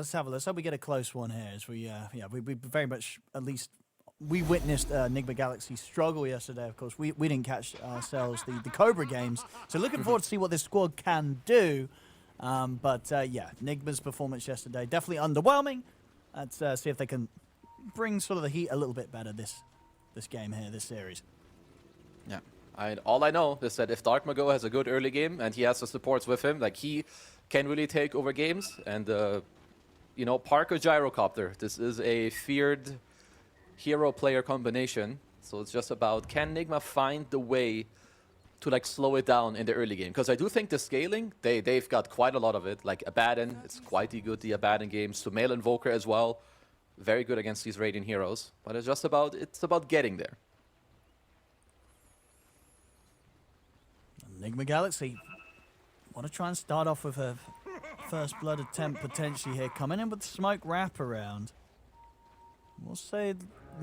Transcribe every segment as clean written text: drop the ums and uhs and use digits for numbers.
let's have a let's hope we get a close one here. As we we very much at least we witnessed Nigma Galaxy struggle yesterday. Of course, we didn't catch ourselves the Cobra games, so looking forward to see what this squad can do. Yeah, Nigma's performance yesterday definitely underwhelming. Let's see if they can bring sort of the heat a little bit better this game here, this series. Yeah. All I know is that if Darkmago has a good early game and he has the supports with him, like he can really take over games. And, you know, Parker Gyrocopter, this is a feared hero-player combination. So it's just about, can Nigma find the way to, like, slow it down in the early game? Because I do think the scaling, they've got quite a lot of it. Like, Abaddon, it's quite good, the Abaddon game. Sumail Invoker as well. Very good against these Radiant heroes. But it's just about, getting there. Nigma Galaxy want to try and start off with a first blood attempt potentially here. Coming in with the smoke wraparound. We'll say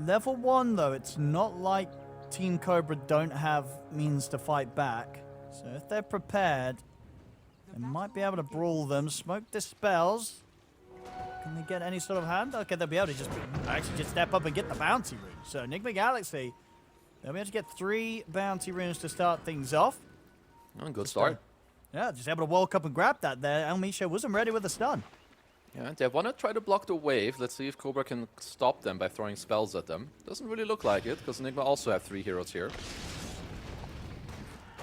level 1 though, it's not like Team Cobra don't have means to fight back. So if they're prepared, they might be able to brawl them. Smoke dispels. Can they get any sort of hand? Okay, they'll be able to just step up and get the bounty rune. So Nigma Galaxy, they'll be able to get 3 bounty runes to start things off. Oh, good start. Yeah, just able to walk up and grab that there. Elmisha wasn't ready with a stun. Yeah, they want to try to block the wave. Let's see if Cobra can stop them by throwing spells at them. Doesn't really look like it, because Nigma also have 3 heroes here.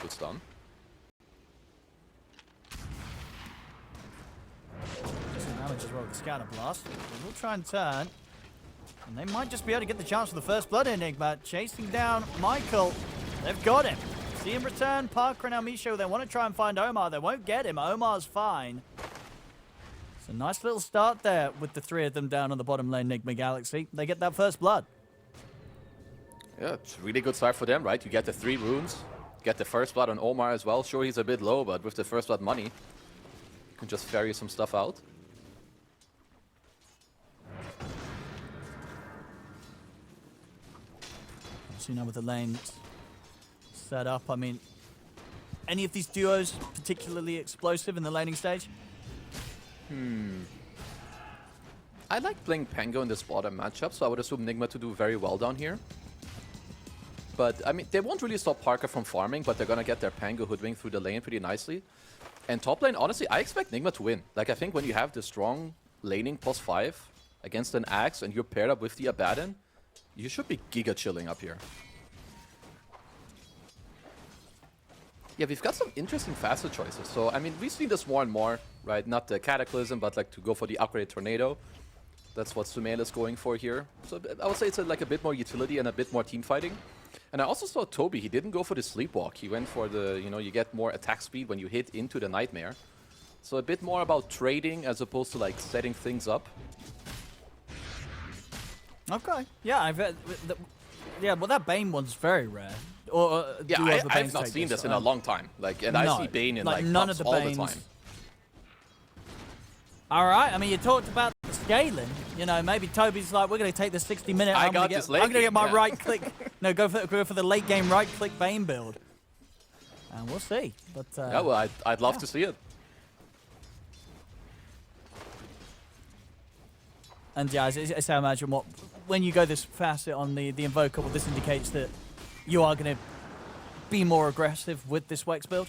Good stun. Decent damage as well with the Scatter Blast. They will try and turn. And they might just be able to get the chance for the first blood in Nigma. Chasing down Michael. They've got him. See him return. Parker and Elmisha, they want to try and find Omar. They won't get him. Omar's fine. It's a nice little start there with the 3 of them down on the bottom lane, Nigma Galaxy. They get that first blood. Yeah, it's a really good start for them, right? You get the 3 runes, get the first blood on Omar as well. Sure, he's a bit low, but with the first blood money, you can just ferry some stuff out. So now with the lanes set up, I mean, any of these duos particularly explosive in the laning stage? I like playing Pango in this bottom matchup, so I would assume Nigma to do very well down here. But, I mean, they won't really stop Parker from farming, but they're going to get their Pango hoodwink through the lane pretty nicely. And top lane, honestly, I expect Nigma to win. Like, I think when you have the strong laning +5 against an Axe and you're paired up with the Abaddon, you should be giga chilling up here. Yeah, we've got some interesting facet choices. So, I mean, we've seen this more and more, right? Not the Cataclysm, but like to go for the upgraded Tornado. That's what Sumail is going for here. So I would say it's like a bit more utility and a bit more team fighting. And I also saw Toby, he didn't go for the Sleepwalk. He went for the, you know, you get more attack speed when you hit into the Nightmare. So a bit more about trading as opposed to like setting things up. Okay. Yeah, well, that Bane one's very rare. Or, yeah, I've not seen this in a long time. Like, and I see Bane in like none of the all Banes. the time. All right. I mean, you talked about scaling. You know, maybe Toby's like, we're going to take the 60-minute. I'm going to get my right click. No, go for the late game right click Bane build. And we'll see. But yeah, well, I'd love to see it. And yeah, as I imagine, when you go this fast on the Invoker, well, this indicates that you are going to be more aggressive with this Wex build?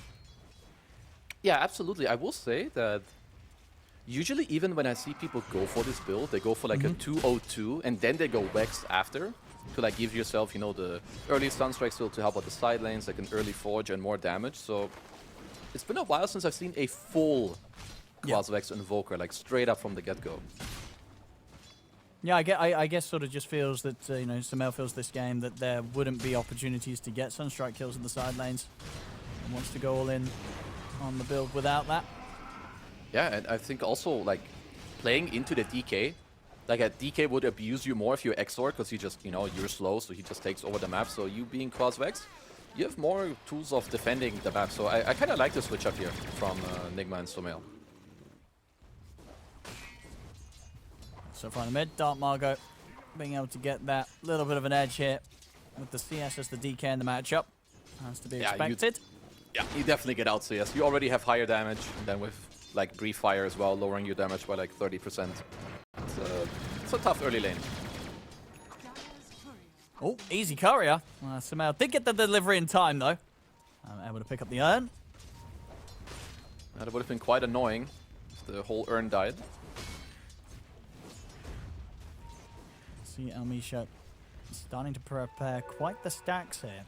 Yeah, absolutely. I will say that usually even when I see people go for this build, they go for like a 202 and then they go Wex after to like give yourself, you know, the early stun strike still to help out the side lanes, like an early forge and more damage. So it's been a while since I've seen a full Quas Wex Invoker, like straight up from the get-go. Yeah, I guess sort of just feels that, you know, Sumail feels this game that there wouldn't be opportunities to get Sunstrike kills in the side lanes and wants to go all in on the build without that. Yeah, and I think also, like, playing into the DK, like a DK would abuse you more if you're Exor, because you just, you know, you're slow, so he just takes over the map. So you being Quas Wex, you have more tools of defending the map. So I kind of like the switch up here from Nigma and Sumail. So far in the mid, Dark Margot being able to get that little bit of an edge here with the CS as the DK in the matchup. Has to be expected. You definitely get out CS. You already have higher damage, and then with like brief fire as well, lowering your damage by like 30%. It's a tough early lane. Oh, easy courier. Somehow did get the delivery in time, though. Able to pick up the urn. That would have been quite annoying if the whole urn died. See Almisha starting to prepare quite the stacks here.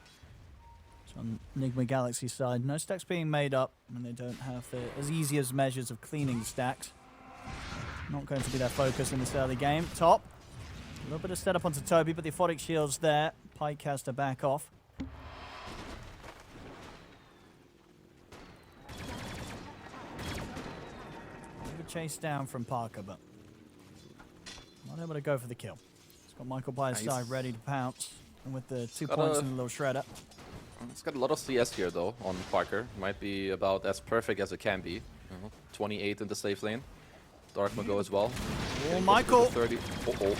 So on Nigma Galaxy side, no stacks being made up, and they don't have as easy as measures of cleaning stacks. Not going to be their focus in this early game. Top. A little bit of setup onto Toby, but the Aphotic Shield's there. Pike has to back off. Chase down from Parker, but not able to go for the kill. He's got Michael by his side, ready to pounce, and with the 2 points and a little shredder. It's got a lot of CS here, though, on Parker. Might be about as perfect as it can be. 28 in the safe lane. Dark Mago as well. Oh, Michael! 30. Uh-oh.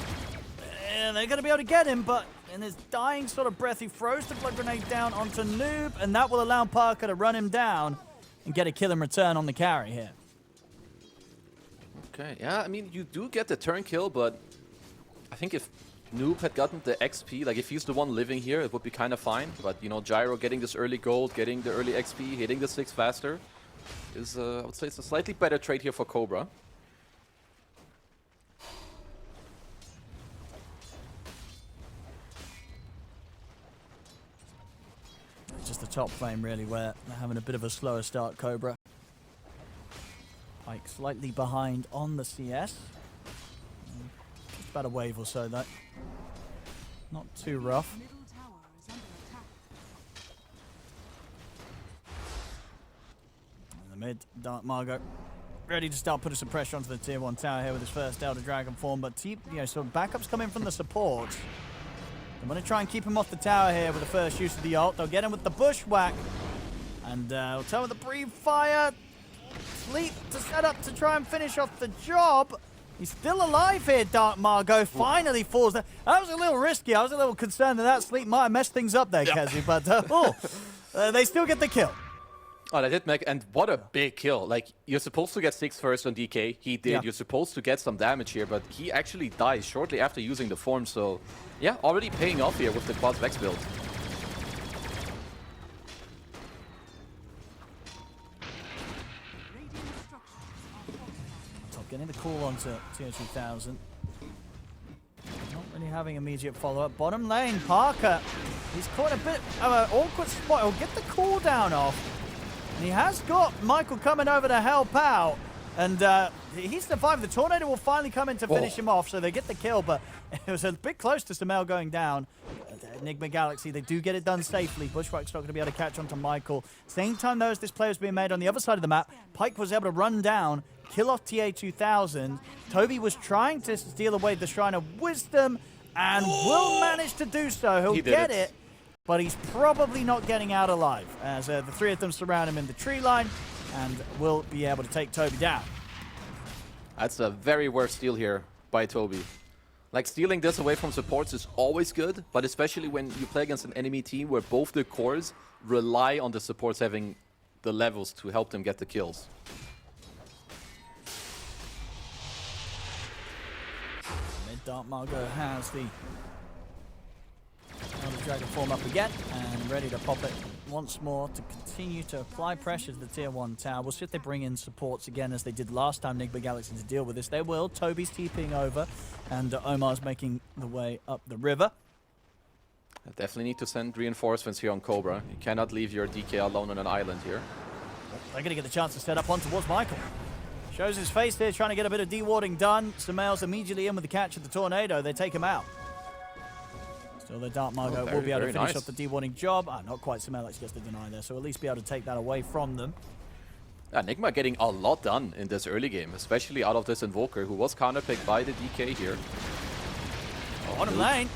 And they're going to be able to get him, but in his dying sort of breath, he throws the blood grenade down onto Noob, and that will allow Parker to run him down and get a kill in return on the carry here. Okay, yeah, I mean, you do get the turn kill, but I think if Noob had gotten the XP, like if he's the one living here, it would be kind of fine. But, you know, Gyro getting this early gold, getting the early XP, hitting the 6 faster is, I would say it's a slightly better trade here for Cobra. Just the top lane, really, where they're having a bit of a slower start, Cobra. Pike slightly behind on the CS. Just about a wave or so, though. Not too rough. In the mid, Dark Margot ready to start putting some pressure onto the tier 1 tower here with his first Elder Dragon form, but so backups coming from the supports. I'm going to try and keep him off the tower here with the first use of the ult. They'll get him with the bushwhack. And we'll tell him with the brief fire. Sleep to set up to try and finish off the job. He's still alive here, Dark Margot. Finally falls down. That was a little risky. I was a little concerned that Sleep might have messed things up there, Kezi. But they still get the kill. Oh, they did make, and what a big kill. Like, you're supposed to get 6 first on DK. He did. Yeah. You're supposed to get some damage here, but he actually dies shortly after using the form. So, yeah, already paying off here with the Quad Vex build. Getting the call onto tier 2000. Not really having immediate follow-up. Bottom lane, Parker. He's caught a bit of an awkward spot. He'll get the cooldown off. And he has got Michael coming over to help out. And he survived. The tornado will finally come in to finish him off. So they get the kill, but it was a bit close to Samel going down. Nigma Galaxy, they do get it done safely. Bushwhack's not going to be able to catch onto Michael. Same time, though, as this play was being made on the other side of the map, Pike was able to run down, kill off TA2000. Toby was trying to steal away the Shrine of Wisdom and will manage to do so. He'll get it, but he's probably not getting out alive as the 3 of them surround him in the tree line and will be able to take Toby down. That's a very worst steal here by Toby. Like, stealing this away from supports is always good, but especially when you play against an enemy team where both the cores rely on the supports having the levels to help them get the kills. Dark Margot has the Elder Dragon form up again and ready to pop it once more to continue to apply pressure to the tier 1 tower. We'll see if they bring in supports again as they did last time, Nigma Galaxy, to deal with this. They will. Toby's TPing over and Omar's making the way up the river. I definitely need to send reinforcements here on Cobra. You cannot leave your DK alone on an island here. They're going to get the chance to set up on towards Michael. Shows his face there, trying to get a bit of dewarding done. Samel's immediately in with the catch of the tornado. They take him out. Still, the Dark Margot will be able to finish off the dewarding job. Not quite. Samel actually gets the deny there, so at least be able to take that away from them. Yeah, Nigma getting a lot done in this early game, especially out of this Invoker, who was counterpicked by the DK here. Bottom lane.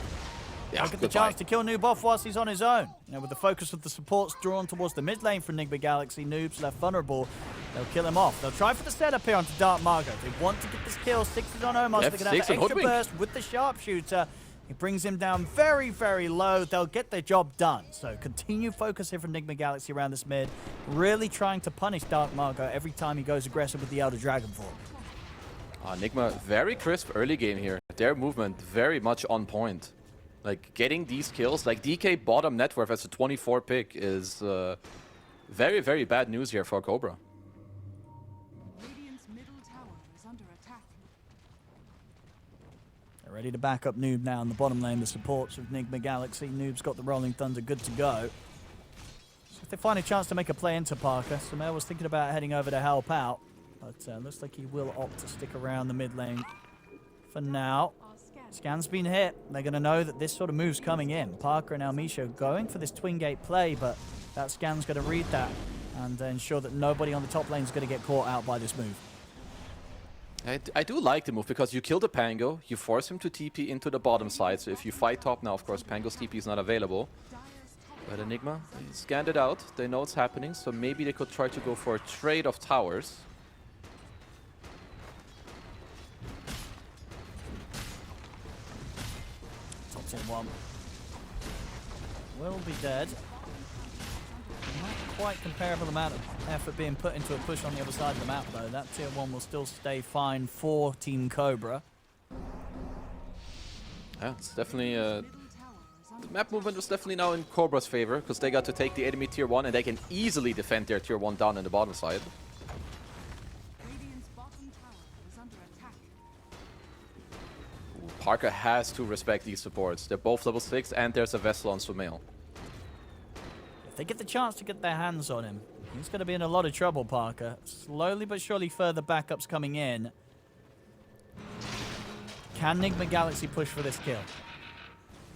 Yeah, get the chance to kill Noob off whilst he's on his own. With the focus of the supports drawn towards the mid lane from Nigma Galaxy, Noob's left vulnerable. They'll kill him off. They'll try for the setup here onto Dark Margot. They want to get this kill. 6 is on Omar, so they're going to have an extra burst with the sharpshooter. He brings him down very, very low. They'll get their job done. So continue focus here from Nigma Galaxy around this mid. Really trying to punish Dark Margot every time he goes aggressive with the Elder Dragon form. Nigma, very crisp early game here. Their movement very much on point. Like, getting these kills, like DK bottom net worth as a 24 pick is very, very bad news here for Cobra. Radiant's middle tower is under attack. They're ready to back up Noob now in the bottom lane. The supports of Nigma Galaxy. Noob's got the Rolling Thunder good to go. So if they find a chance to make a play into Parker, Sumail was thinking about heading over to help out. But looks like he will opt to stick around the mid lane for now. Scan's been hit. They're going to know that this sort of move's coming in. Parker and Almisho going for this twin gate play, but that Scan's going to read that and ensure that nobody on the top lane is going to get caught out by this move. I do like the move because you kill the Pango, you force him to TP into the bottom side. So if you fight top now, of course, Pango's TP is not available. But Enigma, they scanned it out. They know what's happening, so maybe they could try to go for a trade of towers. Top tier 1 will be dead. Not quite comparable amount of effort being put into a push on the other side of the map, though. That tier 1 will still stay fine for Team Cobra. Yeah, it's definitely... the map movement was definitely now in Cobra's favor, because they got to take the enemy tier 1 and they can easily defend their tier 1 down in the bottom side. Radiant's bottom tower is under attack. Ooh, Parker has to respect these supports. They're both level 6 and there's a Vessel on Sumail. If they get the chance to get their hands on him, he's going to be in a lot of trouble, Parker. Slowly but surely further backups coming in. Can Nigma Galaxy push for this kill?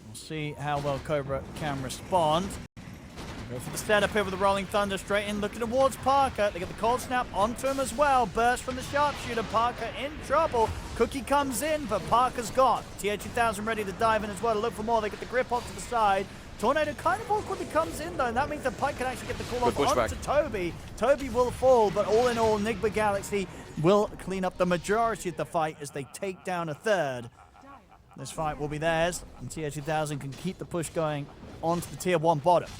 We'll see how well Cobra can respond. Go for the setup here with the Rolling Thunder straight in, looking towards Parker. They get the cold snap onto him as well. Burst from the sharpshooter. Parker in trouble. Cookie comes in, but Parker's gone. TA2000 ready to dive in as well to look for more. They get the grip onto the side. Tornado kind of awkwardly comes in, though, and that means that Pike can actually get the call off onto Toby. Toby will fall, but all in all, Nigma Galaxy will clean up the majority of the fight as they take down a third. This fight will be theirs, and TA2000 can keep the push going onto the tier 1 bottom.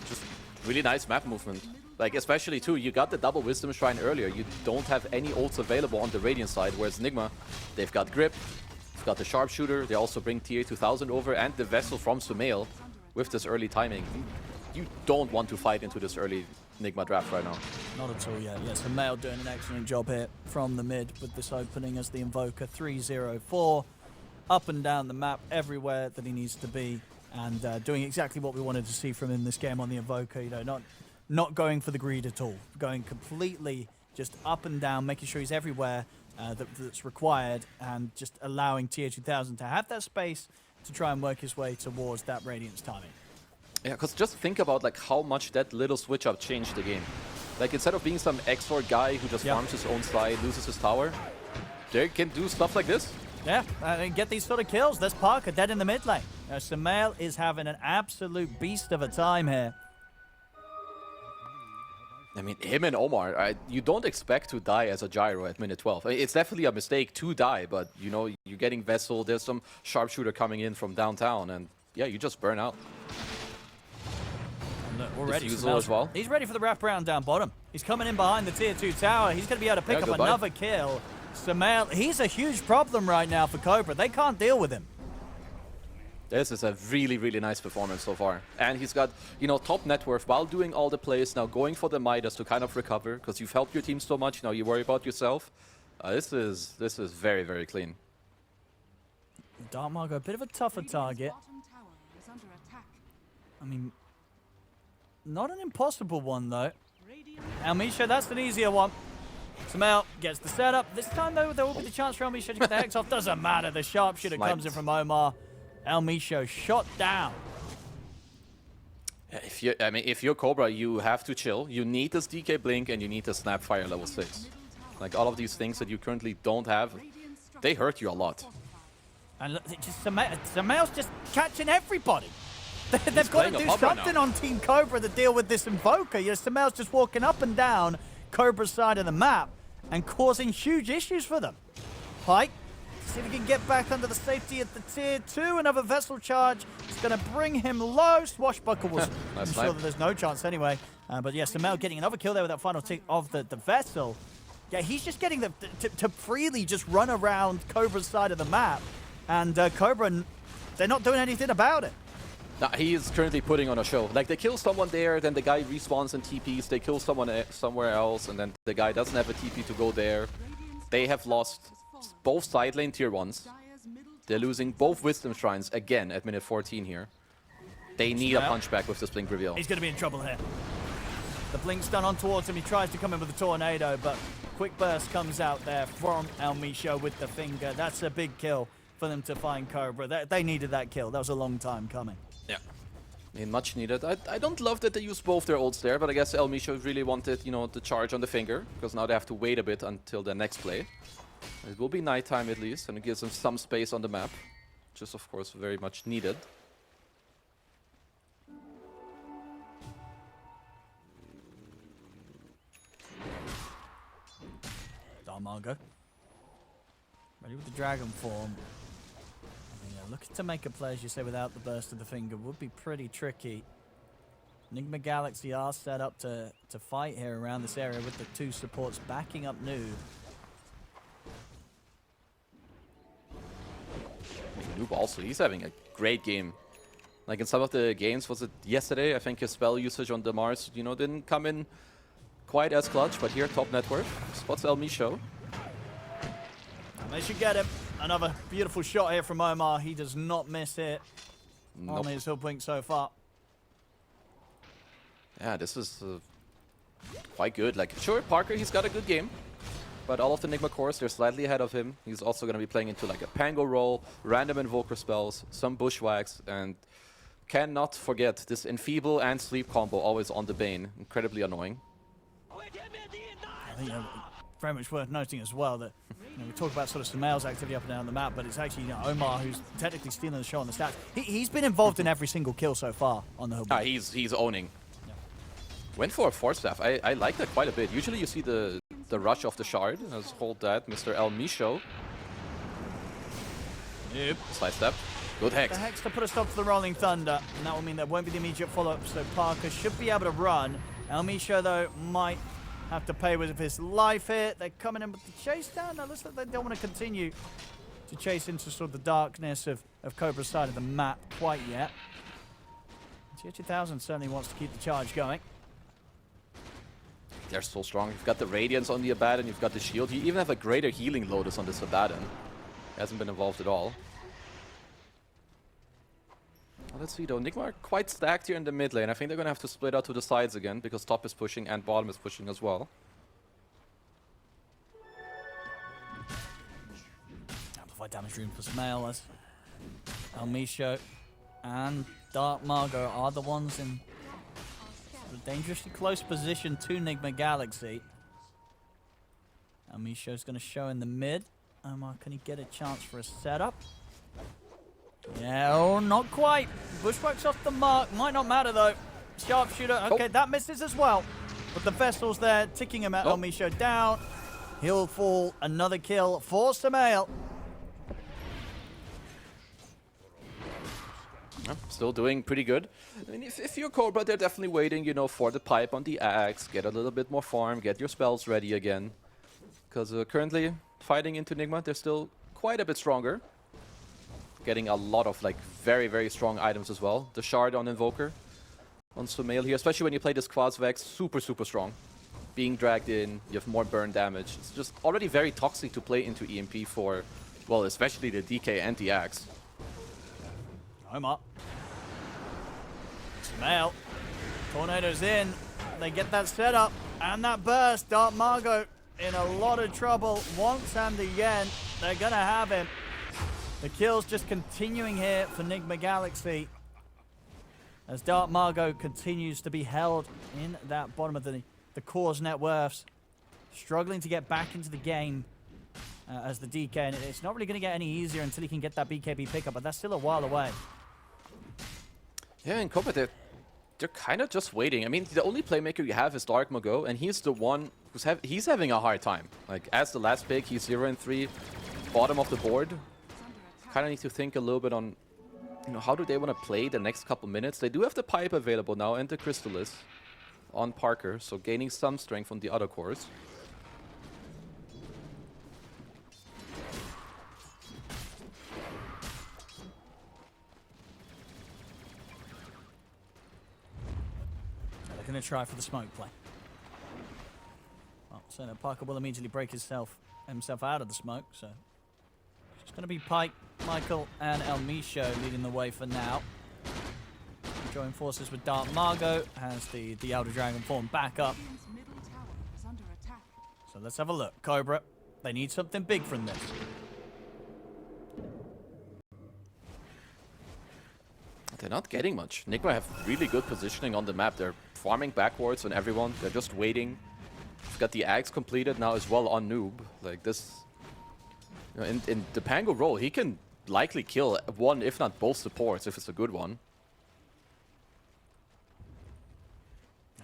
Just really nice map movement. Like, especially, too, you got the double Wisdom Shrine earlier. You don't have any ults available on the Radiant side, whereas Nigma, they've got grip. Got the sharpshooter. They also bring TA2000 over and the Vessel from Sumail with this early timing. You don't want to fight into this early Nigma draft right now. Not at all yet. Yes, Sumail doing an excellent job here from the mid with this opening as the Invoker 304. Up and down the map everywhere that he needs to be and doing exactly what we wanted to see from him this game on the Invoker. You know, not going for the greed at all. Going completely just up and down, making sure he's everywhere. That's required, and just allowing TA2000 to have that space to try and work his way towards that Radiance timing. Yeah, because just think about like how much that little switch up changed the game. Like, instead of being some Xor guy who just farms his own side, loses his tower, they can do stuff like this. Yeah, and get these sort of kills. There's Parker dead in the mid lane. Sumail is having an absolute beast of a time here. I mean, him and Omar, you don't expect to die as a gyro at minute 12. It's definitely a mistake to die, but, you know, you're getting Vessel, there's some sharpshooter coming in from downtown, and, yeah, you just burn out. And look, already as well. He's ready for the wraparound down bottom. He's coming in behind the tier 2 tower. He's going to be able to pick up another kill. Sumail, he's a huge problem right now for Cobra. They can't deal with him. This is a really, really nice performance so far. And he's got, you know, top net worth while doing all the plays, now going for the Midas to kind of recover, because you've helped your team so much, now you worry about yourself. This is very, very clean. Dark Margot, a bit of a tougher target. I mean, not an impossible one, though. Almisho, that's an easier one. Sumail gets the setup. This time, though, there will be the chance for Almisho to get the Hex off. Doesn't matter. The sharpshooter comes in from Omar. Almisho shot down. If you're Cobra, you have to chill. You need this DK Blink and you need the Snapfire level 6. Like, all of these things that you currently don't have, they hurt you a lot. And look, Sumail's just catching everybody. They've got to do something on Team Cobra to deal with this Invoker. You know, Sumail's just walking up and down Cobra's side of the map and causing huge issues for them. Pike See if he can get back under the safety at the tier 2. Another vessel charge. It's going to bring him low. Swashbuckle was Nice sure snipe. that there's no chance anyway. But yeah, Sumail getting another kill there with that final tick of the vessel. Yeah, he's just getting to freely just run around Cobra's side of the map. And Cobra, they're not doing anything about it. Nah, he is currently putting on a show. Like, they kill someone there, then the guy respawns in TPs, they kill someone somewhere else, and then the guy doesn't have a TP to go there. They have lost both side lane tier 1s. They're losing both Wisdom Shrines again at minute 14 here. They need a punchback with this Blink reveal. He's going to be in trouble here. The Blink's done on towards him. He tries to come in with a tornado, but quick burst comes out there from Elmisho with the finger. That's a big kill for them to find Cobra. They needed that kill. That was a long time coming. Yeah. I mean, much needed. I don't love that they use both their ults there, but I guess Elmisho really wanted, you know, the charge on the finger, because now they have to wait a bit until their next play. It will be nighttime at least, and it gives them some space on the map, which is, of course, very much needed. Darmargo. Ready with the dragon form. Yeah, looking to make a play, as you say, without the burst of the finger would be pretty tricky. Nigma Galaxy are set up to fight here around this area with the 2 supports backing up Noob. Noob also, he's having a great game. Like in some of the games, was it yesterday? I think his spell usage on the Mars, you know, didn't come in quite as clutch, but here, top net worth. Spots Elmisho. They should get him. Another beautiful shot here from Omar. He does not miss it Nope. on his hook blink so far. Yeah, this is quite good. Like, sure, Parker, he's got a good game. But all of the Nigma cores, they're slightly ahead of him. He's also going to be playing into like a Pango roll, random Invoker spells, some Bushwhacks, and cannot forget this Enfeeble and Sleep combo always on the Bane. Incredibly annoying. I think very much worth noting as well that we talk about sort of Sumail's activity up and down the map, but it's actually Omar who's technically stealing the show on the stats. He's been involved in every single kill so far on the hook. He's owning. Yeah. Went for a Force Staff. I like that quite a bit. Usually you see the rush of the shard. Let's hold that, Mr. Elmisho. Yep. Side step. Good hex. The hex to put a stop to the Rolling Thunder, and that will mean there won't be the immediate follow-up, so Parker should be able to run. Elmisho, though, might have to pay with his life here. They're coming in with the chase down. Now, looks like they don't want to continue to chase into sort of the darkness of Cobra's side of the map quite yet. Tier 2000 certainly wants to keep the charge going. They're so strong. You've got the Radiance on the Abaddon, you've got the shield. You even have a greater healing Lotus on this Abaddon. Hasn't been involved at all. Well, let's see though. Nigma are quite stacked here in the mid lane. I think they're going to have to split out to the sides again because top is pushing and bottom is pushing as well. Amplified damage room for Sumail as Elmisho and Dark Margot are the ones in a dangerously close position to Nigma Galaxy. Elmisho's going to show in the mid. Omar, can he get a chance for a setup? Yeah, oh, not quite. Bushwhack's off the mark. Might not matter, though. Sharpshooter. Okay, that misses as well. But the Vessel's there, ticking him at Elmisho down. He'll fall. Another kill for Sumail. Still doing pretty good. I mean, if you're Cobra, they're definitely waiting, you know, for the pipe on the axe, get a little bit more farm, get your spells ready again. Because currently, fighting into Nigma, they're still quite a bit stronger. Getting a lot of, like, very, very strong items as well. The Shard on Invoker, on Sumail here, especially when you play this Quasvex, super, super strong. Being dragged in, you have more burn damage. It's just already very toxic to play into EMP for, well, especially the DK and the axe. Omar. Sumail. Tornado's in. They get that setup and that burst. Dark Margot in a lot of trouble once and again. They're going to have him. The kills just continuing here for Nigma Galaxy as Dark Margot continues to be held in that bottom of the core's net worths. Struggling to get back into the game as the DK. And it's not really going to get any easier until he can get that BKB pickup, but that's still a while away. Yeah, in Cobra, they're kind of just waiting. I mean, the only playmaker you have is Dark Mago, and he's the one who's he's having a hard time. Like, as the last pick, he's 0-3. bottom of the board. Kind of need to think a little bit on, how do they want to play the next couple minutes. They do have the pipe available now and the Crystallis on Parker, so gaining some strength on the other cores. They're going to try for the smoke play. Well, so that Parker will immediately break himself out of the smoke, so it's going to be Pike, Michael, and El Misho leading the way for now. Join forces with Dark Margot, has the Elder Dragon form back up. Radiant's middle tower is under attack. So let's have a look. Cobra, they need something big from this. They're not getting much. Nigma have really good positioning on the map. They're farming backwards on everyone. They're just waiting. They've got the Axe completed now as well on Noob. Like this, in the Pango role, he can likely kill one, if not both supports, if it's a good one.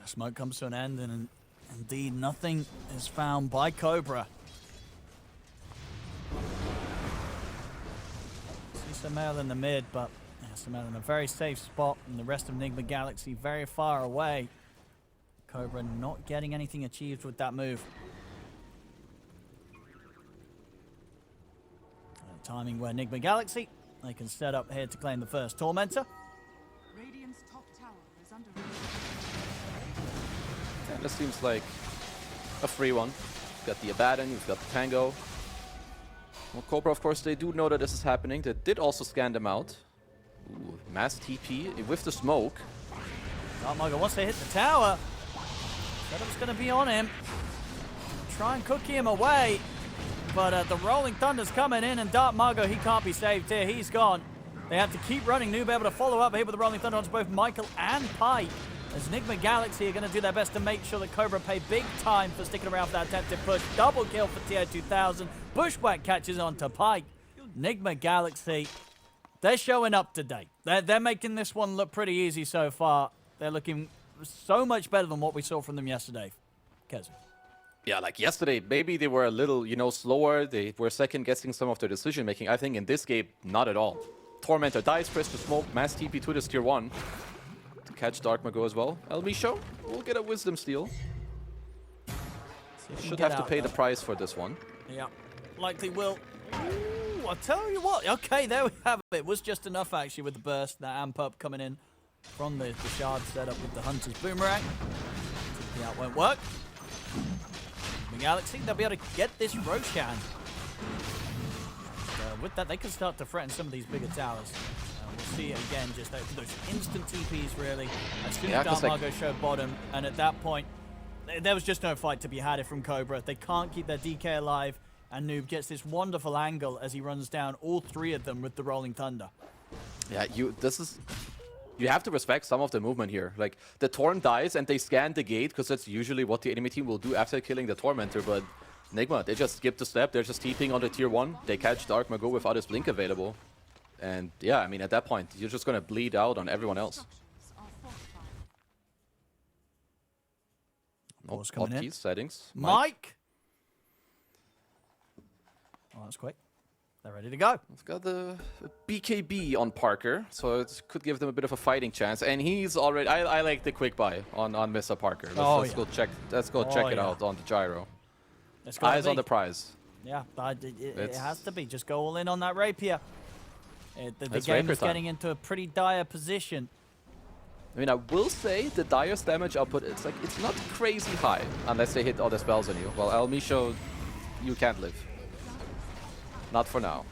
The smoke comes to an end, and indeed nothing is found by Cobra. See Samael in the mid, but Samael in a very safe spot, and the rest of Nigma Galaxy very far away. Cobra not getting anything achieved with that move. Timing where Nigma Galaxy, they can set up here to claim the first Tormentor. Radiant's top tower is under Yeah, this seems like a free one. You've got the Abaddon, you've got the Pango. Well, Cobra, of course, they do know that this is happening. They did also scan them out. Ooh, mass TP with the smoke. Dark Margo, once they hit the tower, setup's going to be on him. Try and cookie him away. But the Rolling Thunder's coming in, and Dark Margo, he can't be saved here. He's gone. They have to keep running. Noob able to follow up here with the Rolling Thunder onto both Michael and Pike. As Nigma Galaxy are going to do their best to make sure that Cobra pay big time for sticking around for that attempted push. Double kill for Tier 2000. Bushwhack catches onto Pike. Nigma Galaxy, they're showing up today. They're making this one look pretty easy so far. They're looking so much better than what we saw from them yesterday. Kez. Yeah, like yesterday, maybe they were a little, slower. They were second-guessing some of their decision-making. I think in this game, not at all. Tormentor dies, press to smoke, mass TP to this Tier 1. To catch Dark Mago as well. El Misho will get a Wisdom Steal. Should have to pay the price for this one. Yeah, likely will. Ooh, I'll tell you what. Okay, there we have it. It was just enough, actually, with the burst. That amp up coming in from the shard setup with the Hunter's Boomerang. TP out won't work. The Galaxy, they'll be able to get this Roshan. With that, they can start to threaten some of these bigger towers. We'll see it again, just those instant TPs, really. As soon as Dark Margo showed bottom, and at that point, there was just no fight to be had it from Cobra. They can't keep their DK alive, and Noob gets this wonderful angle as he runs down all three of them with the Rolling Thunder. Yeah, you have to respect some of the movement here. Like, the Torn dies and they scan the gate, because that's usually what the enemy team will do after killing the Tormentor, but Nigma, they just skip the step. They're just TPing on the Tier 1. They catch Dark Mago without his blink available. And yeah, I mean, at that point, you're just going to bleed out on everyone else. What's coming in? Settings. Mike! Oh, that's quick. They're ready to go. We've got the BKB on Parker, so it could give them a bit of a fighting chance. And he's already... I like the quick buy on Mr. Parker. Let's go check it out on the gyro. Eyes on the prize. Yeah, it has to be. Just go all in on that rapier. The game is getting into a pretty dire position. I mean, I will say the Dire's damage output, it's not crazy high unless they hit all the spells on you. Well, El Misho, you can't live. Not for now.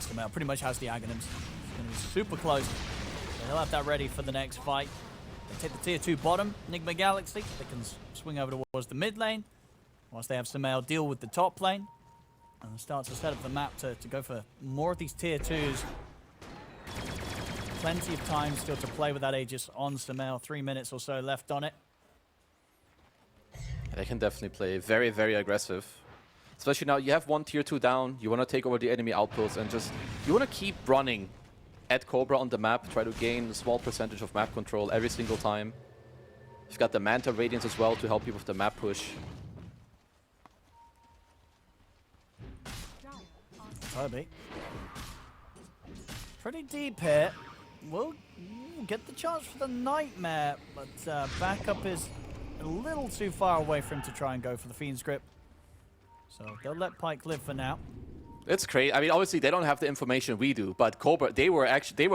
Skamel pretty much has the Aghanims. It's going to be super close. So he'll have that ready for the next fight. They take the Tier 2 bottom, Nigma Galaxy. They can swing over towards the mid lane. Whilst they have Samael deal with the top lane. And start to set up the map to go for more of these Tier 2s. Plenty of time still to play with that Aegis on Samael. 3 minutes or so left on it. They can definitely play very, very aggressive. Especially now, you have one Tier 2 down. You want to take over the enemy outposts and you want to keep running at Cobra on the map. Try to gain a small percentage of map control every single time. You've got the Manta Radiance as well to help you with the map push. Toby. Pretty deep here. We'll get the chance for the Nightmare, but backup is a little too far away for him to try and go for the Fiend's Grip. So they'll let Pike live for now. It's crazy. I mean, obviously they don't have the information we do, but Cobra, they were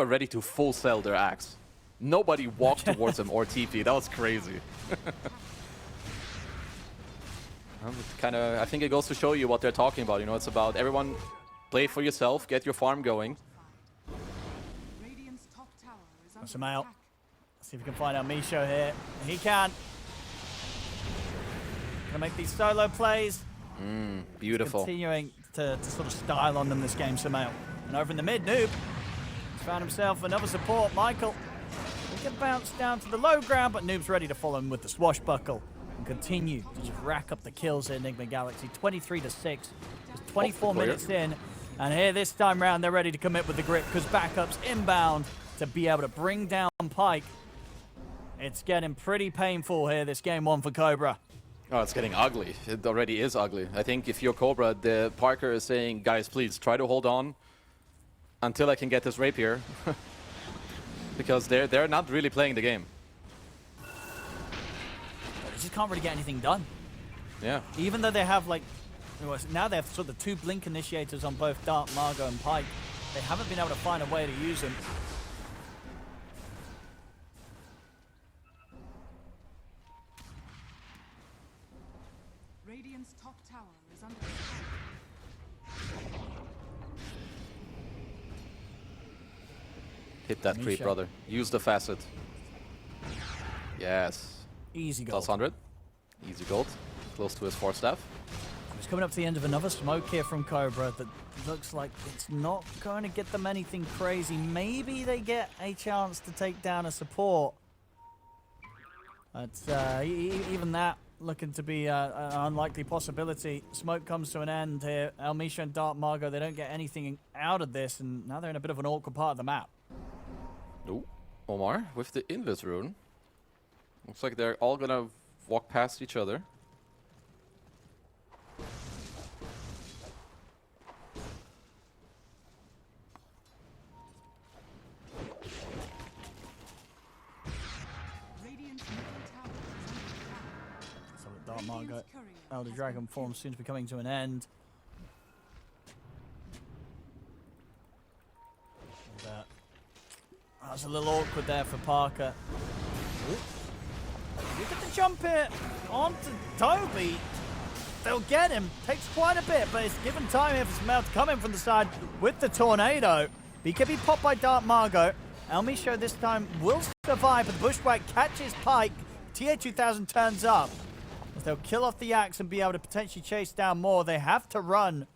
ready to full sell their axe. Nobody walked towards them or TP. That was crazy. I think it goes to show you what they're talking about. You know, it's about everyone play for yourself, get your farm going. Radiant's top tower is That's under him out. attack. See if we can find out Misho here. He can. Gonna make these solo plays. Beautiful. Continuing to sort of style on them this game somehow. And over in the mid, Noob has found himself another support. Michael, he can bounce down to the low ground, but Noob's ready to follow him with the swashbuckle and continue to just rack up the kills here in Nigma Galaxy. 23 to 6. It's 24 minutes in. And here this time round, they're ready to commit with the grip because backup's inbound to be able to bring down Pike. It's getting pretty painful here, this game one for Cobra. Oh, it's getting ugly. It already is ugly. I think if you're Cobra, the Parker is saying, guys, please try to hold on until I can get this rapier. Because they're not really playing the game. They just can't really get anything done. Yeah. Even though they have, like, now they have sort of 2 blink initiators on both Dart, Margot, and Pike. They haven't been able to find a way to use them. Radiant's top tower is under attack. Hit that creep, Misha. brother. Use the facet. Yes. Easy goal. Plus 100. Easy gold. Close to his 4 staff. It's coming up to the end of another smoke here from Cobra that looks like it's not going to get them anything crazy. Maybe they get a chance to take down a support. But even that looking to be an unlikely possibility. Smoke comes to an end here. Elmisha and Dart Margot, they don't get anything out of this, and now they're in a bit of an awkward part of the map. Ooh. Omar with the Invis rune. Looks like they're all gonna walk past each other. Radiant's middle tower is under attack. So Dart Margot, Radiant's courier Elder has Dragon been form killed. seems to be coming to an end. And, that was a little awkward there for Parker. Look at the jump here onto Toby. They'll get him. Takes quite a bit, but it's given time here for Smell to come in from the side with the tornado. He can be popped by Dart Margot. Elmisho this time will survive, but the Bushwhack catches Pike. TA2000 turns up. As they'll kill off the axe and be able to potentially chase down more. They have to run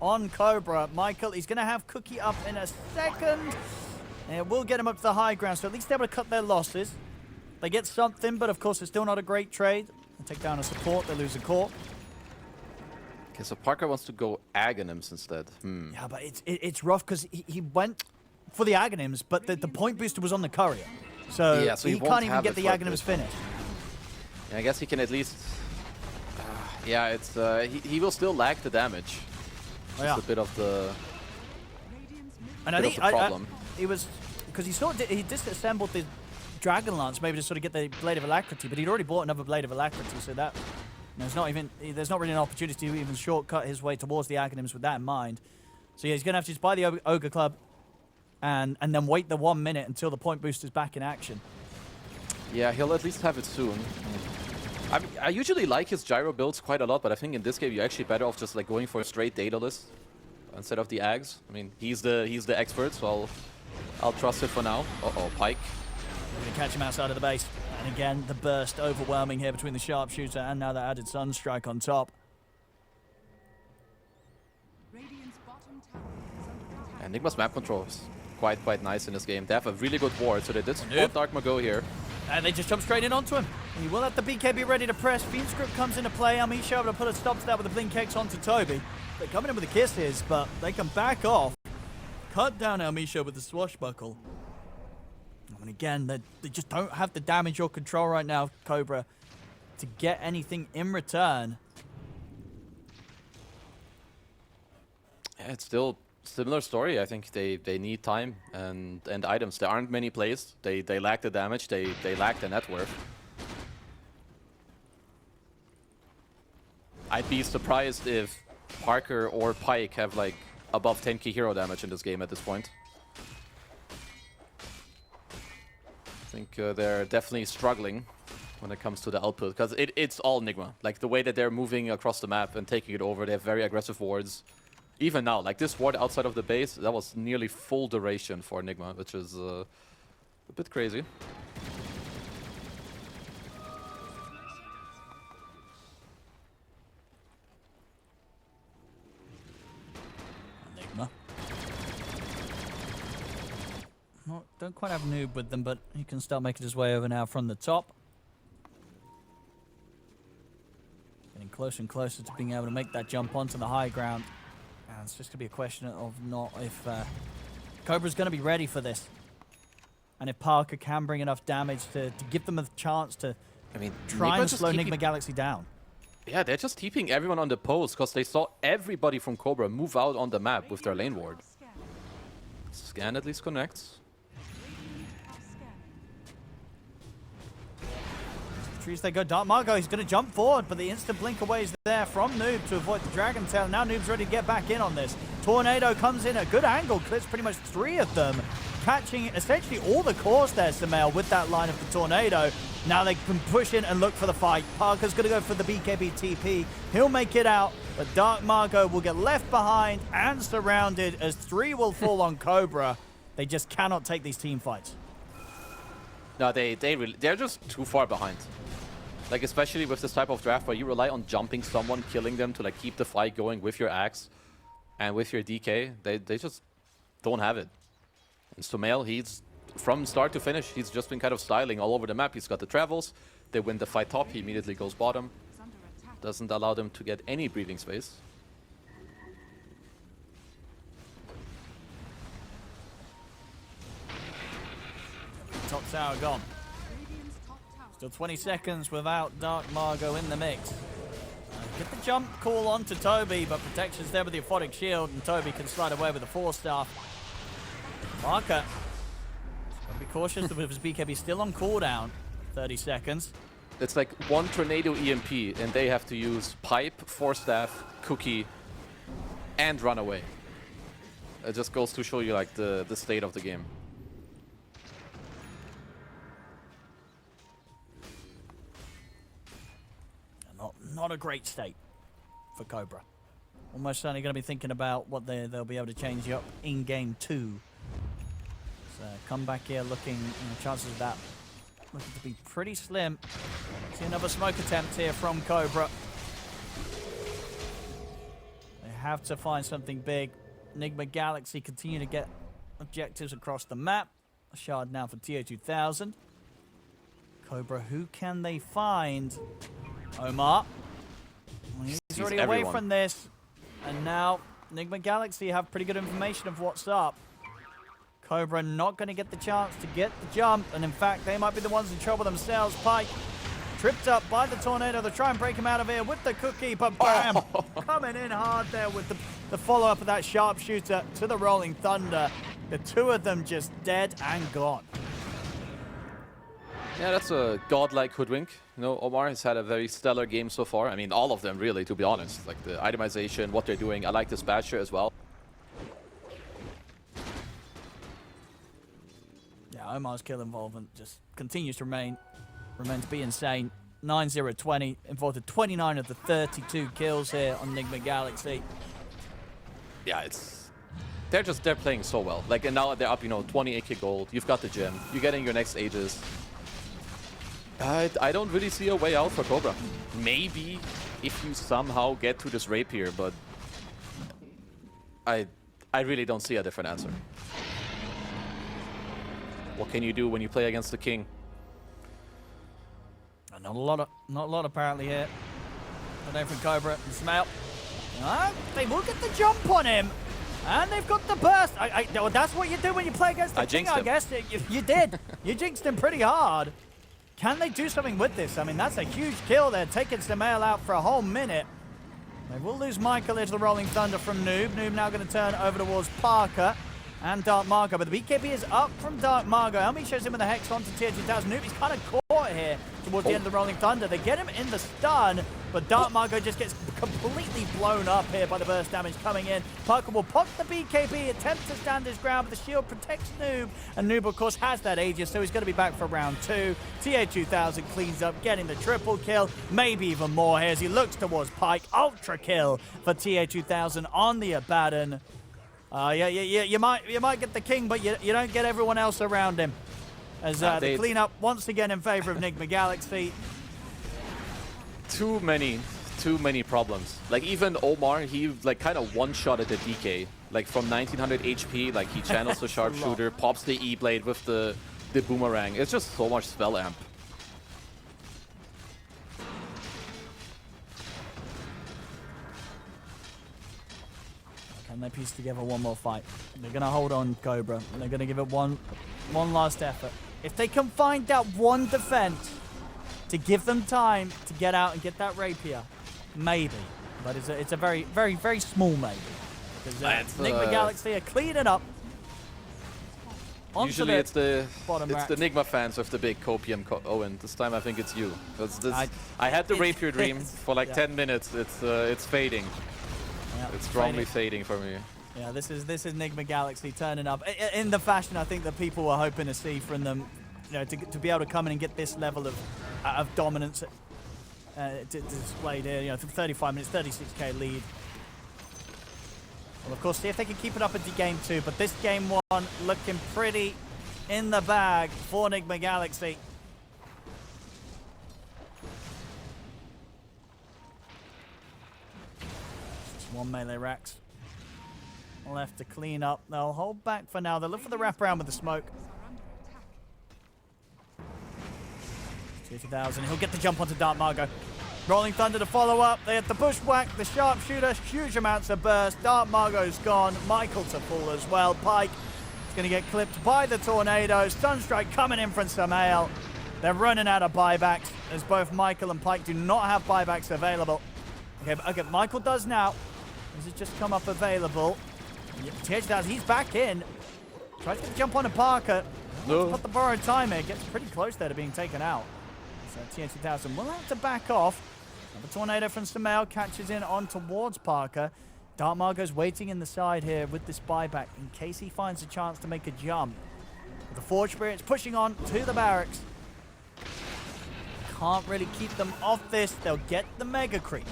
on Cobra. Michael, he's going to have Cookie up in a second. And it will get him up to the high ground, so at least they're able to cut their losses. They get something, but of course it's still not a great trade. They take down a support, they lose a core. Okay, so Parker wants to go Aghanims instead. Yeah, but it's rough because he went for the Aghanims, but the point booster was on the courier. So, Yeah, so he he won't can't even have get it the for a Aghanims bit. finished. Yeah, I guess he can at least... yeah, it's he will still lack the damage. Just Yeah. a bit of the... Radiant's middle And I bit of think the problem. he was, because he disassembled the Dragon Lance maybe to sort of get the Blade of Alacrity, but he'd already bought another Blade of Alacrity, so that there's not really an opportunity to even shortcut his way towards the Aghanims with that in mind. So yeah, he's going to have to just buy the Ogre Club and then wait the 1 minute until the point booster's back in action. Yeah, he'll at least have it soon. I usually like his gyro builds quite a lot, but I think in this game you're actually better off just like going for a straight data list instead of the Ags. I mean, he's the expert, so I'll trust it for now. Uh-oh, Pike. They're going to catch him outside of the base. And again, the burst overwhelming here between the Sharpshooter and now the added Sunstrike on top. Radiant's bottom tower is under attack. And Nigma's map control is quite nice in this game. They have a really good ward, so they did support Dark Mago here. And they just jump straight in onto him. He will let the BK be ready to press. Fiend Script comes into play. Amisha able to put a stop to that with the Blink X onto Toby. They're coming in with the kisses, but they can back off. Cut down Amisha with the swashbuckle. And again, they just don't have the damage or control right now, Cobra, to get anything in return. Yeah, it's still similar story. I think they need time and items. There aren't many plays. They lack the damage. They lack the net worth. I'd be surprised if Parker or Pike have like above 10k hero damage in this game at this point. I think they're definitely struggling when it comes to the output, because it's all Nigma. Like the way that they're moving across the map and taking it over, they have very aggressive wards. Even now, like this ward outside of the base, that was nearly full duration for Nigma, which is a bit crazy. Nigma. Well, don't quite have Noob with them, but he can start making his way over now from the top. Getting closer and closer to being able to make that jump onto the high ground. And it's just going to be a question of not if Cobra's going to be ready for this. And if Parker can bring enough damage to give them a chance to try and slow Nigma Galaxy down. Yeah, they're just keeping everyone on the post because they saw everybody from Cobra move out on the map with their lane ward. Scan at least connects. Trees they go. Dark Margot, he's going to jump forward, but the instant blink away is there from Noob to avoid the Dragon Tail. Now Noob's ready to get back in on this. Tornado comes in at a good angle, clips pretty much 3 of them, catching essentially all the cores there, Sumail, with that line of the Tornado. Now they can push in and look for the fight. Parker's going to go for the BKB TP. He'll make it out, but Dark Margot will get left behind and surrounded as 3 will fall on Cobra. They just cannot take these team fights. No, they're just too far behind. Like, especially with this type of draft where you rely on jumping someone, killing them to like keep the fight going with your axe and with your DK, they just don't have it. And Sumail, he's from start to finish, he's just been kind of styling all over the map. He's got the travels, they win the fight top, he immediately goes bottom. Doesn't allow them to get any breathing space. Top tower gone. Still 20 seconds without Dark Margot in the mix. Get the jump call onto Toby, but protection's there with the Aphotic Shield, and Toby can slide away with the 4-star. Parker, gotta be cautious with his BKB still on cooldown. 30 seconds. It's like one Tornado EMP, and they have to use Pipe, 4-staff, Cookie, and run away. It just goes to show you like the state of the game. Not a great state for Cobra. Almost certainly going to be thinking about what they'll be able to change up in game 2. So come back here looking, chances of that looking to be pretty slim. See another smoke attempt here from Cobra. They have to find something big. Nigma Galaxy continue to get objectives across the map. A shard now for TO2000. Cobra, who can they find? Omar. He's already away from this. And now Nigma Galaxy have pretty good information of what's up. Cobra not going to get the chance to get the jump. And in fact, they might be the ones in trouble themselves. Pike tripped up by the Tornado. They try and break him out of here with the Cookie. But bam! Coming in hard there with the follow-up of that Sharpshooter to the Rolling Thunder. The 2 of them just dead and gone. Yeah, that's a godlike hoodwink. You know, Omar has had a very stellar game so far. I mean, all of them, really, to be honest. Like, the itemization, what they're doing. I like this Basher as well. Yeah, Omar's kill involvement just continues to remain to be insane. 9-0-20, involved in 29 of the 32 kills here on Nigma Galaxy. Yeah, they're playing so well. Like, and now they're up, 28k gold. You've got the gem. You're getting your next Aegis. I don't really see a way out for Cobra. Maybe if you somehow get to this rapier, but I really don't see a different answer. What can you do when you play against the king? Not a lot apparently here. But from Cobra and Sumail. They will get the jump on him. And they've got the burst. Well, that's what you do when you play against the king, I guess. You did. You jinxed him pretty hard. Can they do something with this? I mean, that's a huge kill there, taking Sumail out for a whole minute. They will lose Michael into the Rolling Thunder from Noob. Noob now going to turn over towards Parker and Dark Margo. But the BKB is up from Dark Margo. Elmi shows him with the Hex onto tier 2000. Noob is kind of caught here towards the end of the Rolling Thunder. They get him in the stun, but Dark Margo just gets completely blown up here by the burst damage coming in. Parker will pop the BKB, attempt to stand his ground, but the shield protects Noob. And Noob, of course, has that Aegis, so he's going to be back for round 2. TA2000 cleans up, getting the triple kill, maybe even more here as he looks towards Pike. Ultra kill for TA2000 on the Abaddon. You might get the king, but you don't get everyone else around him. As the cleanup once again in favor of Nigma Galaxy. Too many problems. Like even Omar, he like kind of one-shotted the DK. Like from 1900 HP, like he channels the sharpshooter, pops the E-blade with the boomerang. It's just so much spell amp. Can they piece together one more fight? They're going to hold on Cobra. They're going to give it one last effort. If they can find that one defense to give them time to get out and get that rapier, maybe. But it's a very, very, very small maybe. Because Nigma Galaxy are cleaning up. Usually it's the rack. Nigma fans with the big copium. Owen, this time I think it's you. I had the rapier dream for like 10 minutes. It's fading. Yeah, it's strongly fading for me. Yeah, this is Nigma Galaxy turning up in the fashion I think that people were hoping to see from them. You know, to be able to come in and get this level of dominance displayed here. You know, 35 minutes, 36k lead. Well, of course, see if they can keep it up into game 2. But this game 1 looking pretty in the bag for Nigma Galaxy. Just one melee Rax left to clean up. They'll hold back for now. They'll look for the wraparound with the smoke. 2000. He'll get the jump onto Dark Margo. Rolling Thunder to follow up. They hit the bushwhack, the sharpshooter, huge amounts of burst. Dark Margo's gone. Michael to fall as well. Pike is going to get clipped by the tornado. Sunstrike coming in from Samael. They're running out of buybacks as both Michael and Pike do not have buybacks available. Okay, Michael does now. Has it just come up available? TH2000, he's back in. Tries to get the jump onto Parker. Put the borrowed time here. Gets pretty close there to being taken out. So TN2000 will have to back off. The tornado from Samael catches in on towards Parker. Dark Margo's waiting in the side here with this buyback in case he finds a chance to make a jump. With the Forge Spirits pushing on to the barracks. Can't really keep them off this. They'll get the Mega Creep.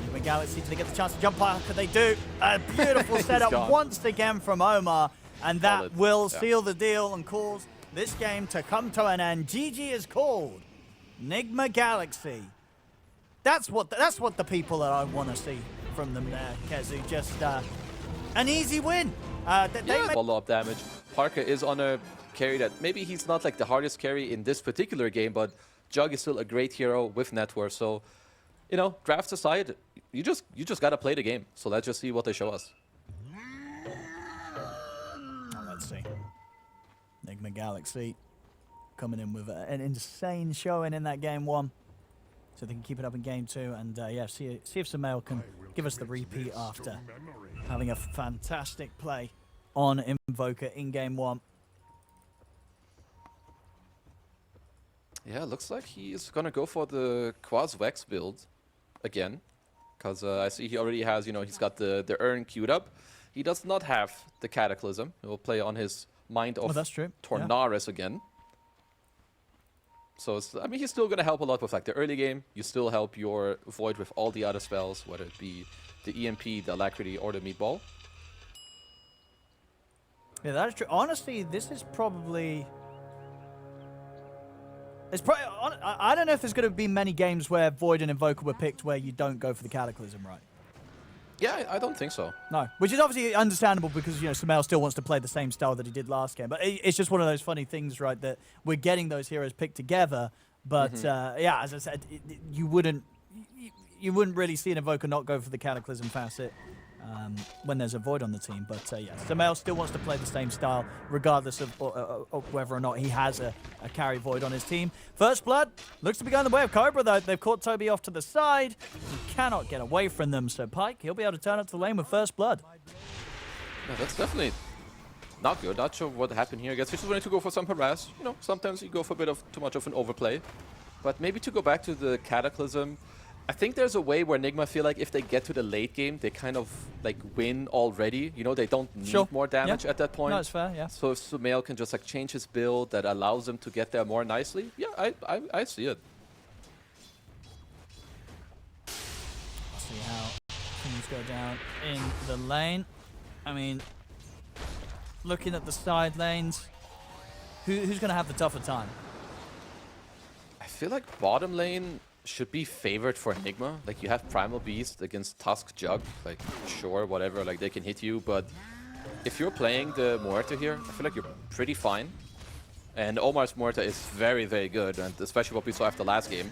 Nigma Galaxy, do they get the chance to jump Parker? They do. A beautiful setup once again from Omar. And that will seal the deal and cause this game to come to an end. GG is called. Nigma Galaxy. That's what the people that I want to see from them there, Kezu. Just an easy win. Follow-up damage. Parker is on a carry that maybe he's not like the hardest carry in this particular game, but Jug is still a great hero with net worth. So, you know, drafts aside, you just gotta play the game. So let's just see what they show us. Let's see. Nigma Galaxy coming in with an insane showing in that game 1. So they can keep it up in game 2 and yeah, see if Samael can give us the repeat after having a fantastic play on Invoker in game 1. Yeah, looks like he's gonna go for the Quaz Vex build again, because I see he already has, you know, he's got the urn queued up. He does not have the Cataclysm. He will play on his Mind of Tornaris again. So, I mean, he's still going to help a lot with like the early game. You still help your Void with all the other spells, whether it be the EMP, the Alacrity, or the Meatball. Yeah, that is true. Honestly, this is probably... I don't know if there's going to be many games where Void and Invoker were picked where you don't go for the Cataclysm, right? Yeah, I don't think so. No, which is obviously understandable because, you know, Samael still wants to play the same style that he did last game. But it's just one of those funny things, right, that we're getting those heroes picked together. But, yeah, as I said, you wouldn't really see an Invoker not go for the Cataclysm facet when there's a Void on the team. But yeah, Samael still wants to play the same style, regardless of whether or not he has a carry Void on his team. First Blood looks to be going the way of Cobra, though. They've caught Toby off to the side. He cannot get away from them, so Pyke, he'll be able to turn up to the lane with First Blood. Yeah, that's definitely not good. Not sure what happened here. I guess he just wanted to go for some harass. You know, sometimes you go for a bit of too much of an overplay. But maybe to go back to the Cataclysm, I think there's a way where Nigma feel like if they get to the late game, they kind of like win already. You know, they don't need more damage at that point. No, it's fair, yeah. So if Sumail can just like change his build that allows him to get there more nicely, yeah, I see it. See how things go down in the lane. I mean, looking at the side lanes, who's going to have the tougher time? I feel like bottom lane should be favored for Nigma. Like, you have Primal Beast against Tusk Jug. Like, sure, whatever, like, they can hit you. But if you're playing the Muerta here, I feel like you're pretty fine. And Omar's Muerta is very, very good. And especially what we saw after last game.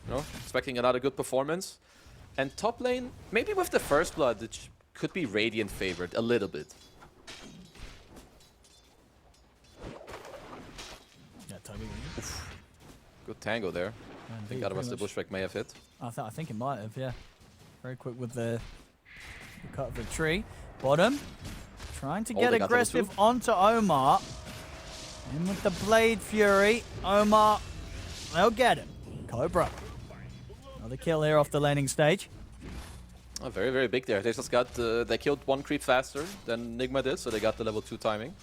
You know, expecting another good performance. And top lane, maybe with the First Blood, it could be Radiant favored a little bit. Yeah, Toby. Good tango there. I think otherwise the Bushwhack may have hit. I think it might have, yeah. Very quick with the cut of the tree. Bottom, trying to get aggressive onto Omar. In with the Blade Fury. Omar, they'll get him. Cobra. Another kill here off the laning stage. Oh, very, very big there. They just got, they killed one creep faster than Nigma did, so they got the level 2 timing.